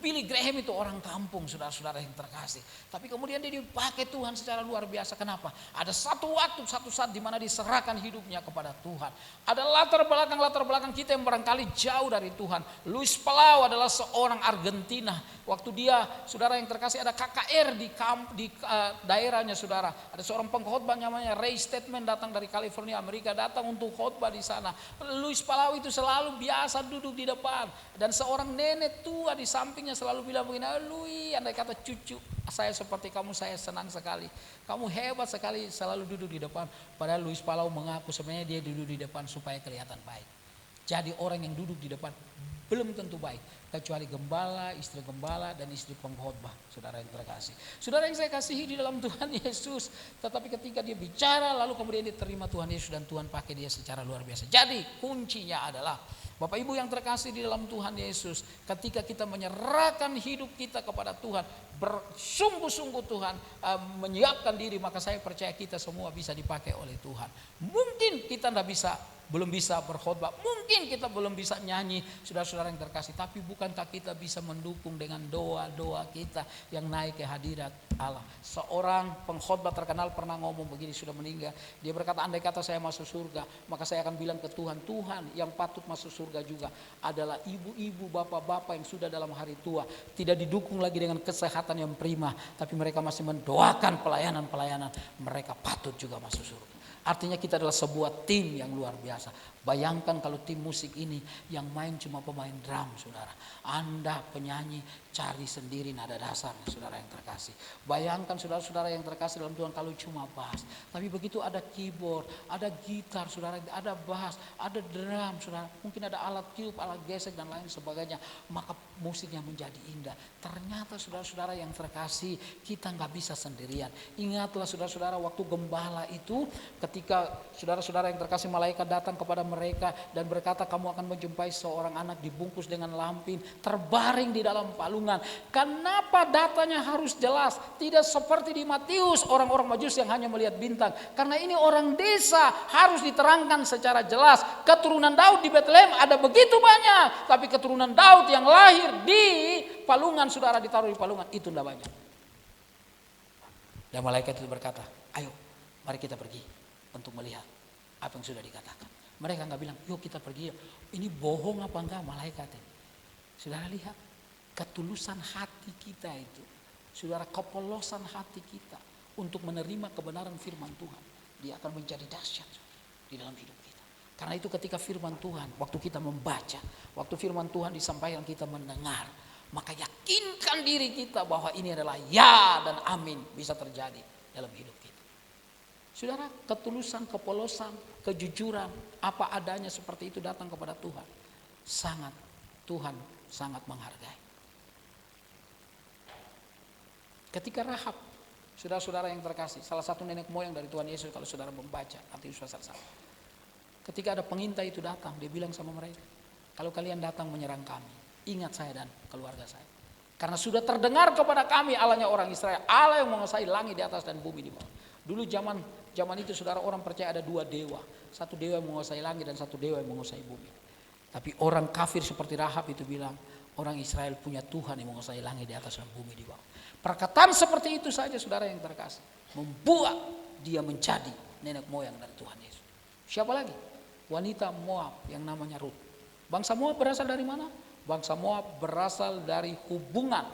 Billy Graham itu orang kampung, saudara-saudara yang terkasih. Tapi kemudian dia dipakai Tuhan secara luar biasa. Kenapa? Ada satu waktu, satu saat di mana diserahkan hidupnya kepada Tuhan. Ada latar belakang kita yang barangkali jauh dari Tuhan. Luis Palau adalah seorang Argentina. Waktu dia, saudara yang terkasih, ada KKR di daerahnya, saudara. Ada seorang pengkhotbah namanya Ray Statement datang dari California, Amerika, datang untuk khotbah di sana. Luis Palau itu selalu biasa duduk di depan, dan seorang nenek tua di sampingnya selalu bilang begini, Louis, andai kata cucu saya seperti kamu, saya senang sekali. Kamu hebat sekali selalu duduk di depan. Padahal Luis Palau mengaku sebenarnya dia duduk di depan supaya kelihatan baik. Jadi orang yang duduk di depan belum tentu baik. Kecuali gembala, istri gembala, dan istri pengkhotbah, saudara yang terkasih. Saudara yang saya kasihi di dalam Tuhan Yesus. Tetapi ketika dia bicara, lalu kemudian dia terima Tuhan Yesus, dan Tuhan pakai dia secara luar biasa. Jadi kuncinya adalah, Bapak Ibu yang terkasih di dalam Tuhan Yesus, ketika kita menyerahkan hidup kita kepada Tuhan, bersungguh-sungguh Tuhan menyiapkan diri, maka saya percaya kita semua bisa dipakai oleh Tuhan. Mungkin kita belum bisa berkhotbah, mungkin kita belum bisa nyanyi, saudara-saudara yang terkasih, tapi bukankah kita bisa mendukung dengan doa-doa kita yang naik ke hadirat Allah. Seorang pengkhotbah terkenal pernah ngomong begini, sudah meninggal. Dia berkata, andai kata saya masuk surga, maka saya akan bilang ke Tuhan, Tuhan, yang patut masuk surga juga adalah ibu-ibu, bapak-bapak yang sudah dalam hari tua, tidak didukung lagi dengan kesehatan yang prima, tapi mereka masih mendoakan pelayanan-pelayanan, mereka patut juga masuk surga. Artinya kita adalah sebuah tim yang luar biasa. Bayangkan kalau tim musik ini yang main cuma pemain drum, saudara. Anda penyanyi cari sendiri nada dasarnya, saudara yang terkasih. Bayangkan saudara-saudara yang terkasih dalam Tuhan kalau cuma bass. Tapi begitu ada keyboard, ada gitar, saudara, ada bass, ada drum, saudara. Mungkin ada alat tiup, alat gesek dan lain sebagainya. Maka musiknya menjadi indah. Ternyata saudara-saudara yang terkasih, kita nggak bisa sendirian. Ingatlah saudara-saudara waktu gembala itu, ketika saudara-saudara yang terkasih, malaikat datang kepada mereka dan berkata, kamu akan menjumpai seorang anak dibungkus dengan lampin, terbaring di dalam palungan. Kenapa datanya harus jelas? Tidak seperti di Matius, orang-orang Majus yang hanya melihat bintang. Karena ini orang desa, harus diterangkan secara jelas. Keturunan Daud di Bethlehem ada begitu banyak, tapi keturunan Daud yang lahir di palungan, saudara, ditaruh di palungan, itu tidak banyak. Dan malaikat itu berkata, ayo mari kita pergi untuk melihat apa yang sudah dikatakan. Mereka nggak bilang, yuk kita pergi. Ini bohong apa enggak malaikat ini? Saudara lihat ketulusan hati kita itu, saudara, kepolosan hati kita untuk menerima kebenaran firman Tuhan. Dia akan menjadi dahsyat di dalam hidup kita. Karena itu ketika firman Tuhan, waktu kita membaca, waktu firman Tuhan disampaikan kita mendengar, maka yakinkan diri kita bahwa ini adalah ya dan amin bisa terjadi dalam hidup kita. Saudara, ketulusan, kepolosan, kejujuran, apa adanya seperti itu datang kepada Tuhan. Tuhan sangat menghargai. Ketika Rahab, saudara-saudara yang terkasih, salah satu nenek moyang dari Tuhan Yesus, kalau saudara membaca Matius pasal 1. Ketika ada pengintai itu datang, dia bilang sama mereka, kalau kalian datang menyerang kami, ingat saya dan keluarga saya. Karena sudah terdengar kepada kami Allahnya orang Israel, Allah yang menguasai langit di atas dan bumi di bawah. Dulu zaman itu, saudara, orang percaya ada dua dewa. Satu dewa yang menguasai langit dan satu dewa yang menguasai bumi. Tapi orang kafir seperti Rahab itu bilang, orang Israel punya Tuhan yang menguasai langit di atas dan bumi di bawah. Perkataan seperti itu saja, saudara yang terkasih, membuat dia menjadi nenek moyang dari Tuhan Yesus. Siapa lagi? Wanita Moab yang namanya Ruth. Bangsa Moab berasal dari mana? Bangsa Moab berasal dari hubungan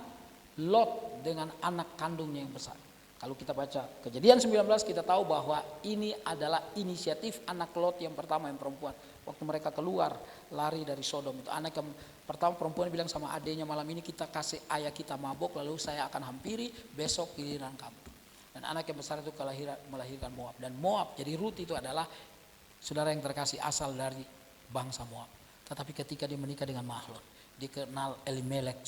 Lot dengan anak kandungnya yang besar. Kalau kita baca Kejadian 19, kita tahu bahwa ini adalah inisiatif anak Lot yang pertama, yang perempuan. Waktu mereka keluar lari dari Sodom, itu anak yang pertama perempuan bilang sama adiknya, malam ini kita kasih ayah kita mabok, lalu saya akan hampiri, besok giliran kamu. Dan anak yang besar itu melahirkan Moab. Dan Moab, jadi Ruth itu adalah, saudara yang terkasih, asal dari bangsa Moab. Tetapi ketika dia menikah dengan Mahlon, dia kenal Elimelek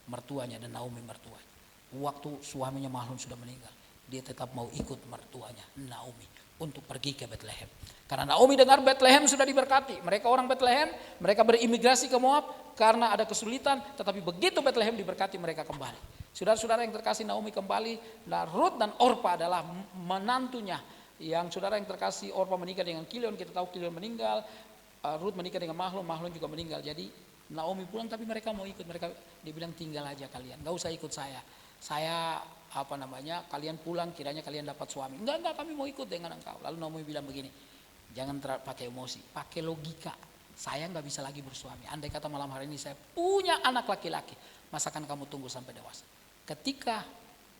mertuanya dan Naomi mertuanya. Waktu suaminya Mahlon sudah meninggal, dia tetap mau ikut mertuanya Naomi untuk pergi ke Bethlehem. Karena Naomi dengar Bethlehem sudah diberkati. Mereka orang Bethlehem, mereka berimigrasi ke Moab karena ada kesulitan. Tetapi begitu Bethlehem diberkati, mereka kembali. Saudara-saudara yang terkasih, Naomi kembali. Nah, Ruth dan Orpa adalah menantunya. Yang saudara yang terkasih, Orpa menikah dengan Kilion, kita tahu Kilion meninggal. Ruth menikah dengan Mahlon, Mahlon juga meninggal. Jadi Naomi pulang, tapi mereka mau ikut. Mereka dibilang tinggal aja kalian, gak usah ikut saya. Saya kalian pulang, kiranya kalian dapat suami. Enggak, kami mau ikut dengan engkau. Lalu Naomi bilang begini, jangan pakai emosi, pakai logika. Saya nggak bisa lagi bersuami. Andai kata malam hari ini saya punya anak laki-laki, masakan kamu tunggu sampai dewasa. Ketika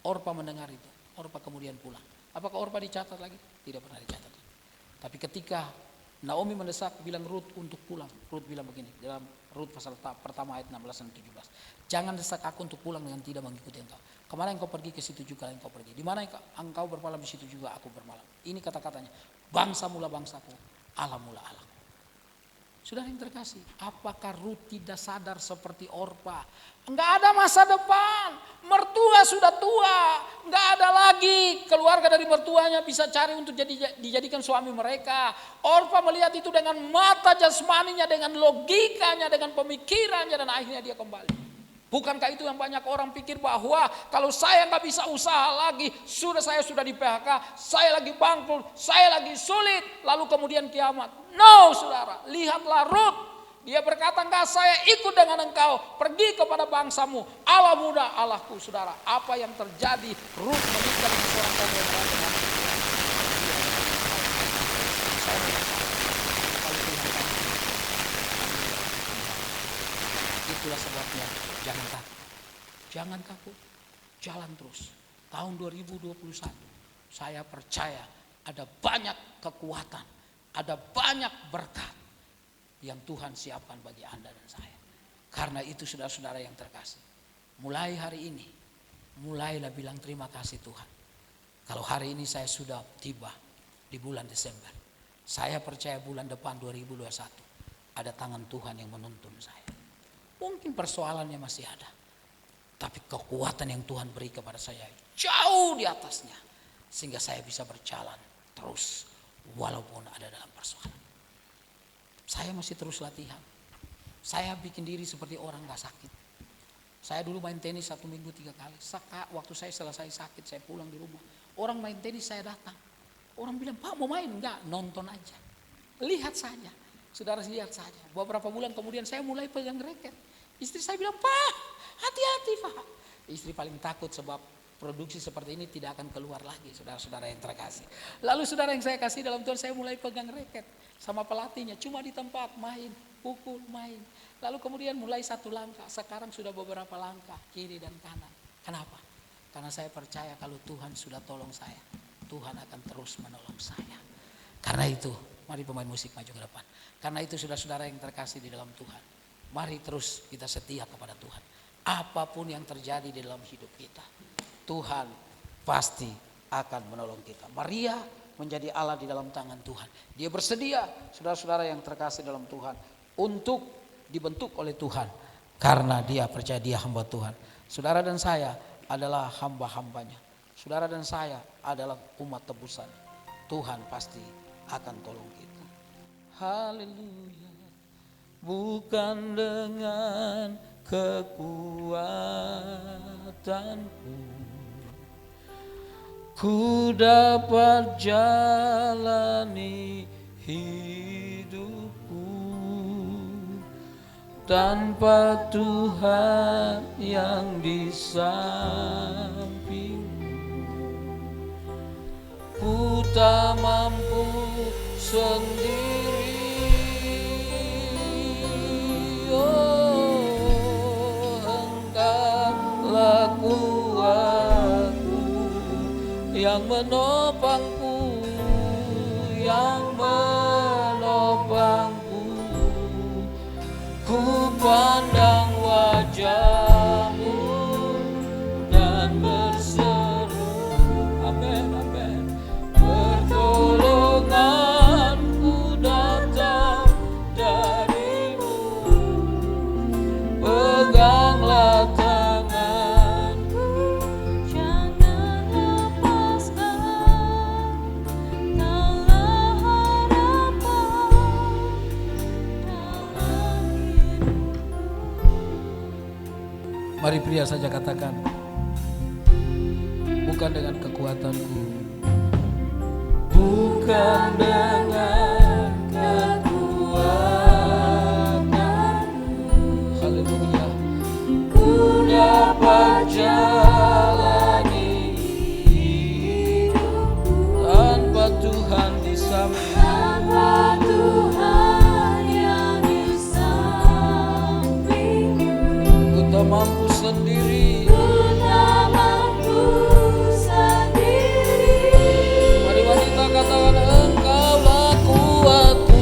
Orpa mendengar itu, Orpa kemudian pulang. Apakah Orpa dicatat lagi? Tidak pernah dicatat. Tapi ketika Naomi mendesak, bilang Ruth untuk pulang. Ruth bilang begini, dalam Ruth pasal pertama ayat 16 dan 17. Jangan desak aku untuk pulang dengan tidak mengikuti engkau. Kemana engkau pergi, ke situ juga engkau pergi. Di mana engkau bermalam, di situ juga aku bermalam. Ini kata-katanya. Bangsa mula bangsaku, Allah mula Allahku. Saudara yang terkasih, apakah Ruth tidak sadar seperti Orpa? Enggak ada masa depan, mertua sudah tua, enggak ada lagi keluarga dari mertuanya bisa cari untuk dijadikan suami mereka. Orpa melihat itu dengan mata jasmaninya, dengan logikanya, dengan pemikirannya, dan akhirnya dia kembali. Bukankah itu yang banyak orang pikir, bahwa kalau saya nggak bisa usaha lagi, saya sudah di PHK, saya lagi bangkrut, saya lagi sulit, lalu kemudian kiamat. No, saudara, lihatlah Ruth. Dia berkata, enggak, saya ikut dengan engkau, pergi kepada bangsamu, Allah muda, Allahku. Saudara, apa yang terjadi? Ruth menikah dengan seorang kaum yang beragama. Itulah sebabnya, jangan takut. Jangan takut, jalan terus. Tahun 2021, saya percaya ada banyak kekuatan, ada banyak berkat yang Tuhan siapkan bagi Anda dan saya. Karena itu saudara-saudara yang terkasih, mulai hari ini, mulailah bilang terima kasih Tuhan. Kalau hari ini saya sudah tiba di bulan Desember, saya percaya bulan depan 2021 ada tangan Tuhan yang menuntun saya. Mungkin persoalannya masih ada, tapi kekuatan yang Tuhan beri kepada saya jauh di atasnya, sehingga saya bisa berjalan terus walaupun ada dalam persoalan. Saya masih terus latihan. Saya bikin diri seperti orang gak sakit. Saya dulu main tenis 1 minggu 3 kali. Waktu saya selesai sakit, saya pulang di rumah. Orang main tenis, saya datang. Orang bilang, Pak mau main? Enggak, nonton aja. Lihat saja. Saudara lihat saja. Beberapa bulan kemudian saya mulai pegang raket. Istri saya bilang, Pak hati-hati Pak. Istri paling takut sebab produksi seperti ini tidak akan keluar lagi, saudara-saudara yang terkasih. Lalu saudara yang saya kasih dalam Tuhan, saya mulai pegang raket sama pelatihnya. Cuma di tempat main, pukul, main. Lalu kemudian mulai 1 langkah. Sekarang sudah beberapa langkah, kiri dan kanan. Kenapa? Karena saya percaya kalau Tuhan sudah tolong saya, Tuhan akan terus menolong saya. Karena itu, mari pemain musik maju ke depan. Karena itu saudara-saudara yang terkasih di dalam Tuhan, mari terus kita setia kepada Tuhan. Apapun yang terjadi di dalam hidup kita, Tuhan pasti akan menolong kita. Maria menjadi Allah di dalam tangan Tuhan. Dia bersedia, saudara-saudara yang terkasih dalam Tuhan, untuk dibentuk oleh Tuhan. Karena dia percaya dia hamba Tuhan. Saudara dan saya adalah hamba-hambanya. Saudara dan saya adalah umat tebusan. Tuhan pasti akan tolong kita. Haleluya. Bukan dengan kekuatanku ku dapat jalani hidupku, tanpa Tuhan yang di sampingku ku tak mampu sendiri. Engkaulah kuatku, yang menopangku, yang menopangku. Ku pandang wajah-Mu dan berseru, amin, amin. Pertolonganku datang dari-Mu. Peganglah tanganku, jangan lepaskan tanganmu. Mari pria saja katakan, bukan dengan kekuatanku, bukan dengan kekuatanku, haleluya, ku dapat jalani hidupku tanpa Tuhan di samping, tanpa Tuhan yang di sampingku. ku tak mampu sendiri. Mari wanita katakan, engkaulah kuatku,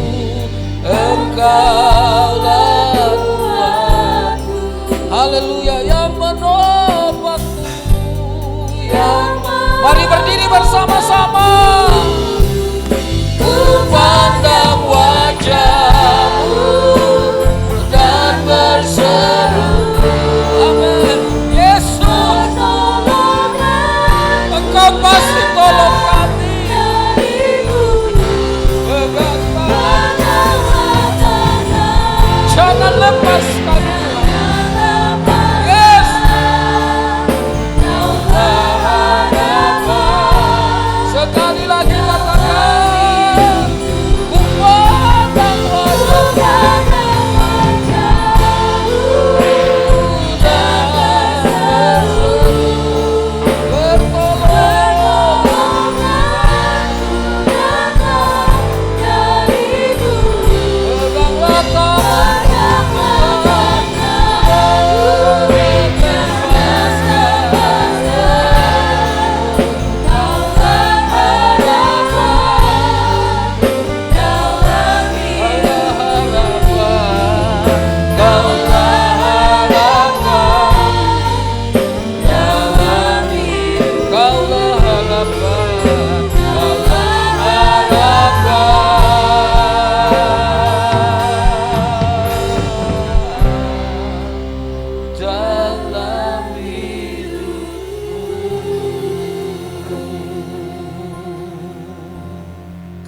Engkaulah kuatku, haleluya, yang menopangku, yang mari berdiri bersama-sama. ku pandang wajah-Mu dan berseru, Amin. Yesus, Engkau pasti tolong kami. Pegang tangan, jangan lepas kami. Yes, sekali lagi katakan, ku pandang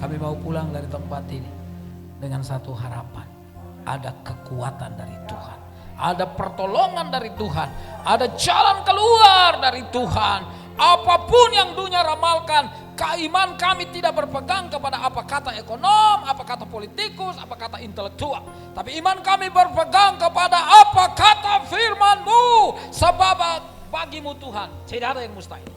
Kami mau pulang dari tempat ini dengan satu harapan. Ada kekuatan dari Tuhan, ada pertolongan dari Tuhan, ada jalan keluar dari Tuhan. Apapun yang dunia ramalkan, keiman kami tidak berpegang kepada apa kata ekonom, apa kata politikus, apa kata intelektual. Tapi iman kami berpegang kepada apa kata firman-Mu. Sebab bagimu Tuhan tidak ada yang mustahil.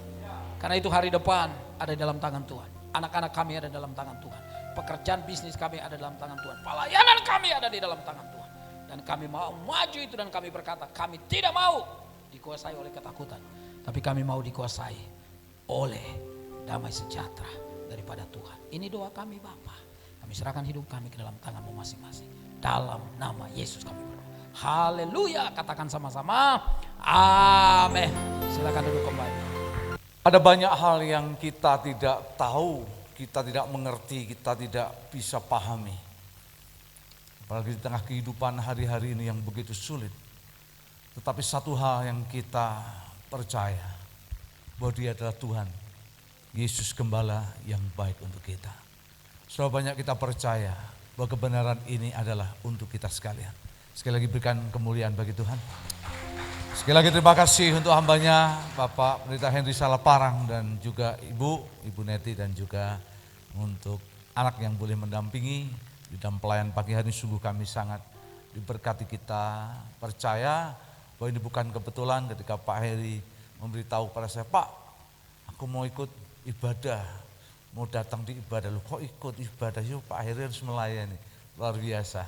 Karena itu hari depan ada di dalam tangan Tuhan. Anak-anak kami ada dalam tangan Tuhan. Pekerjaan bisnis kami ada dalam tangan Tuhan. Pelayanan kami ada di dalam tangan Tuhan. Dan kami mau maju itu, dan kami berkata, kami tidak mau dikuasai oleh ketakutan. Tapi kami mau dikuasai oleh damai sejahtera daripada Tuhan. Ini doa kami Bapa. Kami serahkan hidup kami ke dalam tangan-Mu masing-masing. Dalam nama Yesus kami berdoa. Haleluya. Katakan sama-sama. Amin. Silakan duduk kembali. Ada banyak hal yang kita tidak tahu, kita tidak mengerti, kita tidak bisa pahami. Apalagi di tengah kehidupan hari-hari ini yang begitu sulit. Tetapi satu hal yang kita percaya, bahwa Dia adalah Tuhan, Yesus Gembala yang baik untuk kita. So banyak kita percaya bahwa kebenaran ini adalah untuk kita sekalian. Sekali lagi berikan kemuliaan bagi Tuhan. Sekali lagi terima kasih untuk hambanya Bapak Pendeta Henry Salaparang dan juga Ibu Neti, dan juga untuk anak yang boleh mendampingi di dalam pelayan pagi hari ini. Sungguh kami sangat diberkati. Kita percaya bahwa ini bukan kebetulan ketika Pak Heri memberitahu pada saya, Pak, aku mau ikut ibadah, mau datang di ibadah. Loh kok ikut ibadah? Yuk Pak Heri harus melayani. Luar biasa.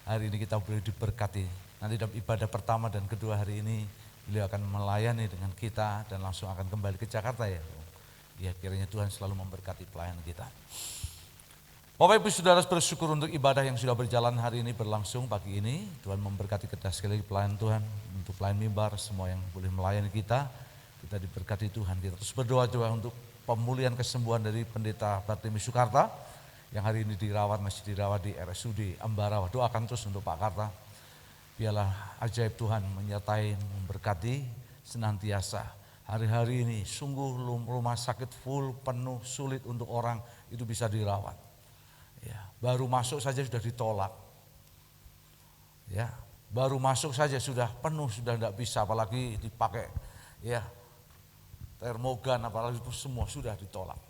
Hari ini kita boleh diberkati. Nanti dalam ibadah pertama dan kedua hari ini beliau akan melayani dengan kita dan langsung akan kembali ke Jakarta ya. Ya, kiranya Tuhan selalu memberkati pelayanan kita. Bapak Ibu Saudara, bersyukur untuk ibadah yang sudah berjalan hari ini, berlangsung pagi ini. Tuhan memberkati kita sekali lagi pelayan Tuhan, untuk pelayan mimbar, semua yang boleh melayani kita. Kita diberkati Tuhan. Kita terus berdoa juga untuk pemulihan kesembuhan dari Pendeta Bartemi Soekarta yang hari ini masih dirawat di RSUD Ambarawa. Doakan terus untuk Pak Karta. Biarlah ajaib Tuhan menyertai, memberkati senantiasa. Hari-hari ini sungguh rumah sakit full, penuh, sulit untuk orang itu bisa dirawat. Ya, baru masuk saja sudah ditolak. Ya, Baru masuk saja sudah penuh, sudah tidak bisa, apalagi dipakai ya termogan, apalagi itu semua sudah ditolak.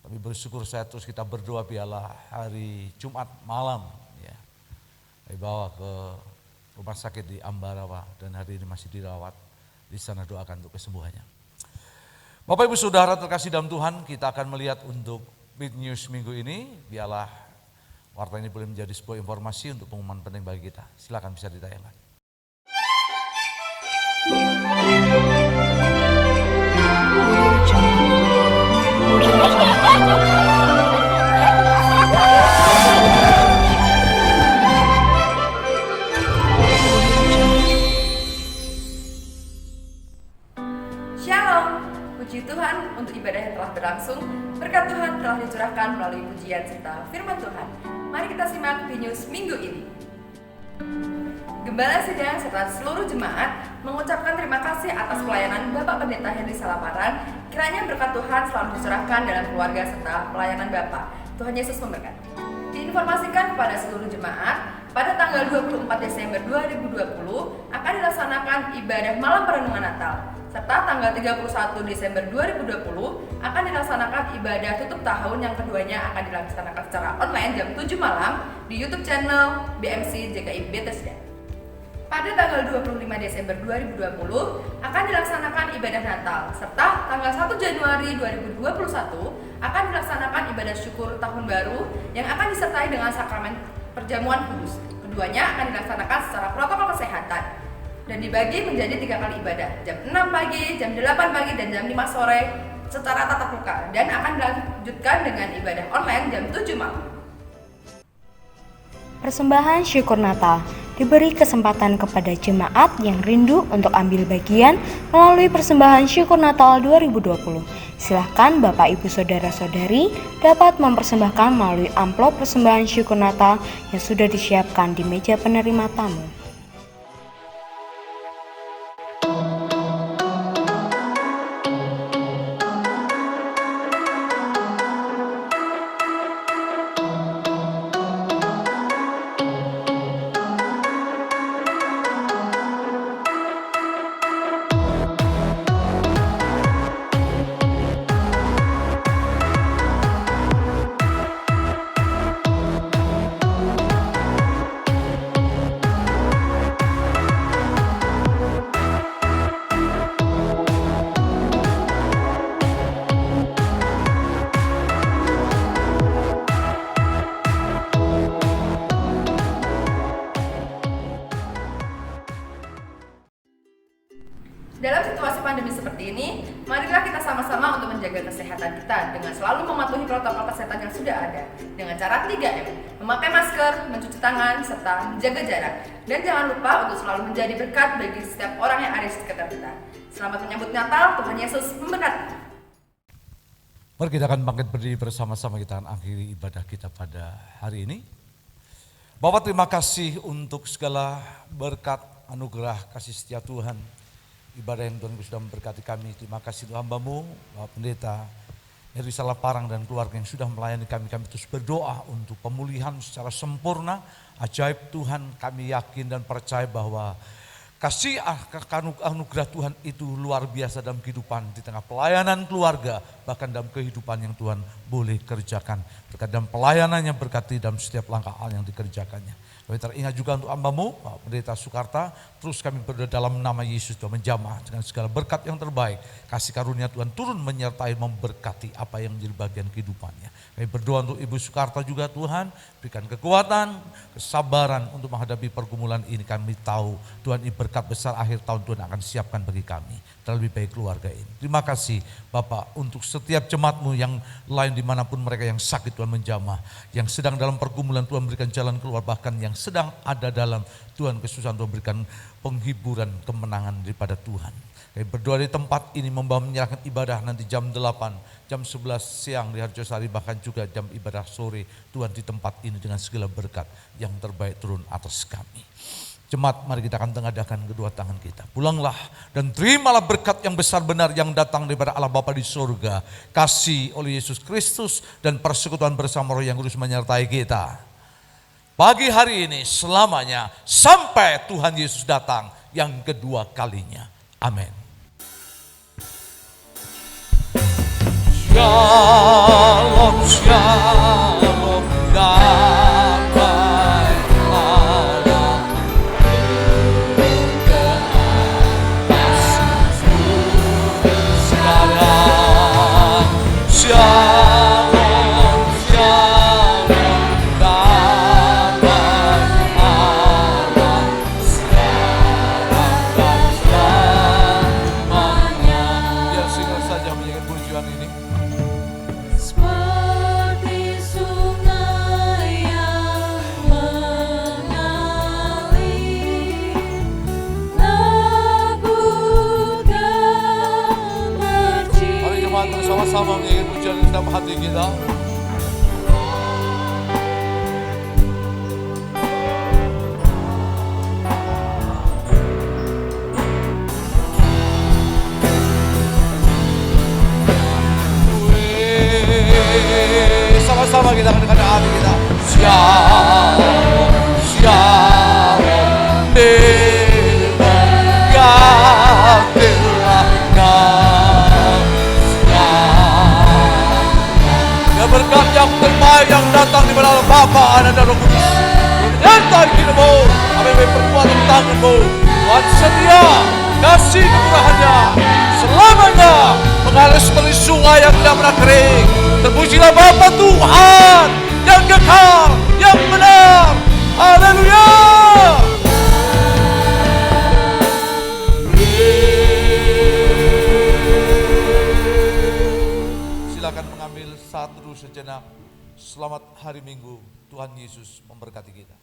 Tapi bersyukur saya terus kita berdoa biarlah hari Jumat malam ya, dibawa ke rumah sakit di Ambarawa dan hari ini masih dirawat. Di sana doakan untuk kesembuhannya. Bapak Ibu Saudara terkasih dalam Tuhan, kita akan melihat untuk Big News minggu ini. Biarlah warta ini boleh menjadi sebuah informasi untuk pengumuman penting bagi kita. Silakan bisa ditayangkan. Shalom, puji Tuhan untuk ibadah yang telah berlangsung. Berkat Tuhan telah dicurahkan melalui pujian serta firman Tuhan. Mari kita simak Big News minggu ini. Gembala Sidang serta seluruh jemaat mengucapkan terima kasih atas pelayanan Bapak Pendeta Henry Salaparan. Kiranya berkat Tuhan selalu dicurahkan dalam keluarga serta pelayanan Bapak. Tuhan Yesus memberkati. Diinformasikan kepada seluruh jemaat, pada tanggal 24 Desember 2020 akan dilaksanakan ibadah malam perenungan Natal, serta tanggal 31 Desember 2020 akan dilaksanakan ibadah tutup tahun yang keduanya akan dilaksanakan secara online jam 7 malam di YouTube channel BMC JKI Bethesda. Pada tanggal 25 Desember 2020 akan dilaksanakan ibadah Natal, serta tanggal 1 Januari 2021 akan dilaksanakan ibadah syukur tahun baru yang akan disertai dengan sakramen perjamuan kudus. Keduanya akan dilaksanakan secara protokol kesehatan dan dibagi menjadi 3 kali ibadah, jam 6 pagi, jam 8 pagi, dan jam 5 sore secara tatap muka, dan akan dilanjutkan dengan ibadah online jam 7 malam. Persembahan syukur Natal diberi kesempatan kepada jemaat yang rindu untuk ambil bagian melalui persembahan syukur Natal 2020. Silahkan Bapak Ibu Saudara-saudari dapat mempersembahkan melalui amplop persembahan syukur Natal yang sudah disiapkan di meja penerima tamu. Dalam situasi pandemi seperti ini, marilah kita sama-sama untuk menjaga kesehatan kita dengan selalu mematuhi protokol kesehatan yang sudah ada dengan cara 3M, memakai masker, mencuci tangan, serta menjaga jarak. Dan jangan lupa untuk selalu menjadi berkat bagi setiap orang yang ada di sekitar kita. Selamat menyambut Natal, Tuhan Yesus memberkati. Mari kita akan bangkit berdiri bersama-sama, kita akan akhiri ibadah kita pada hari ini. Bapak, terima kasih untuk segala berkat, anugerah, kasih setia Tuhan. Ibadah yang Tuhan sudah memberkati kami. Terima kasih untuk hamba-Mu, Bapak Pendeta Henry Salaparang dan keluarga yang sudah melayani kami. Kami terus berdoa untuk pemulihan secara sempurna. Ajaib Tuhan, kami yakin dan percaya bahwa kasih anugerah Tuhan itu luar biasa dalam kehidupan, di tengah pelayanan keluarga, bahkan dalam kehidupan yang Tuhan boleh kerjakan. Berkat dalam pelayanannya, berkati dalam setiap langkah hal yang dikerjakannya. Kami teringat juga untuk hamba-Mu, Pak Pendeta Soekarta, terus kami berdoa dalam nama Yesus Tuhan menjamah dengan segala berkat yang terbaik. Kasih karunia Tuhan turun menyertai, memberkati apa yang menjadi bagian kehidupannya. Kami berdoa untuk Ibu Soekarta juga Tuhan, berikan kekuatan, kesabaran untuk menghadapi pergumulan ini. Kami tahu Tuhan ini berkat besar akhir tahun Tuhan akan siapkan bagi kami, terlebih baik keluarga ini. Terima kasih Bapak untuk setiap jemaat-Mu yang lain dimanapun mereka yang sakit Tuhan menjamah, yang sedang dalam pergumulan Tuhan berikan jalan keluar, bahkan yang sedang ada dalam Tuhan kesusahan Tuhan berikan penghiburan, kemenangan daripada Tuhan. Kami berdoa di tempat ini membawa menyerahkan ibadah nanti jam 8, jam 11 siang di Harjosari, bahkan juga jam ibadah sore. Tuhan di tempat ini dengan segala berkat yang terbaik turun atas kami. Jemaat, mari kita akan tengadahkan kedua tangan kita. Pulanglah dan terimalah berkat yang besar benar yang datang daripada Allah Bapa di surga. Kasih oleh Yesus Kristus dan persekutuan bersama Roh yang kudus menyertai kita. pagi hari ini, selamanya, sampai Tuhan Yesus datang yang kedua kalinya. Amin. Shalom, shalom, damai Allah ke atas sekarang. Shalom, shalom, damai Allah sekarang dan selamanya. Biar single saja menyanyikan pujian ini. Seperti sungai yang mengalir, labuhkan berjiwa. Mari jemaat bersama-sama menyanyikan pujian ini dalam hati kita. Sama-sama kita mendengar hati kita. Shalom, shalom, diberkatilah kau sekarang. Ya berkat yang terbaik yang datang di dalam Bapa, Anak dan Roh Kudus menyertai hidupmu. Kami berkuatan tanganmu. Tuhan setia, kasih kemurahannya selamanya mengalir seperti sungai yang tidak pernah kering. Terpujilah Bapa Tuhan yang kekal, yang benar. Haleluya. Silakan mengambil saat teduh sejenak. Selamat hari Minggu. Tuhan Yesus memberkati kita.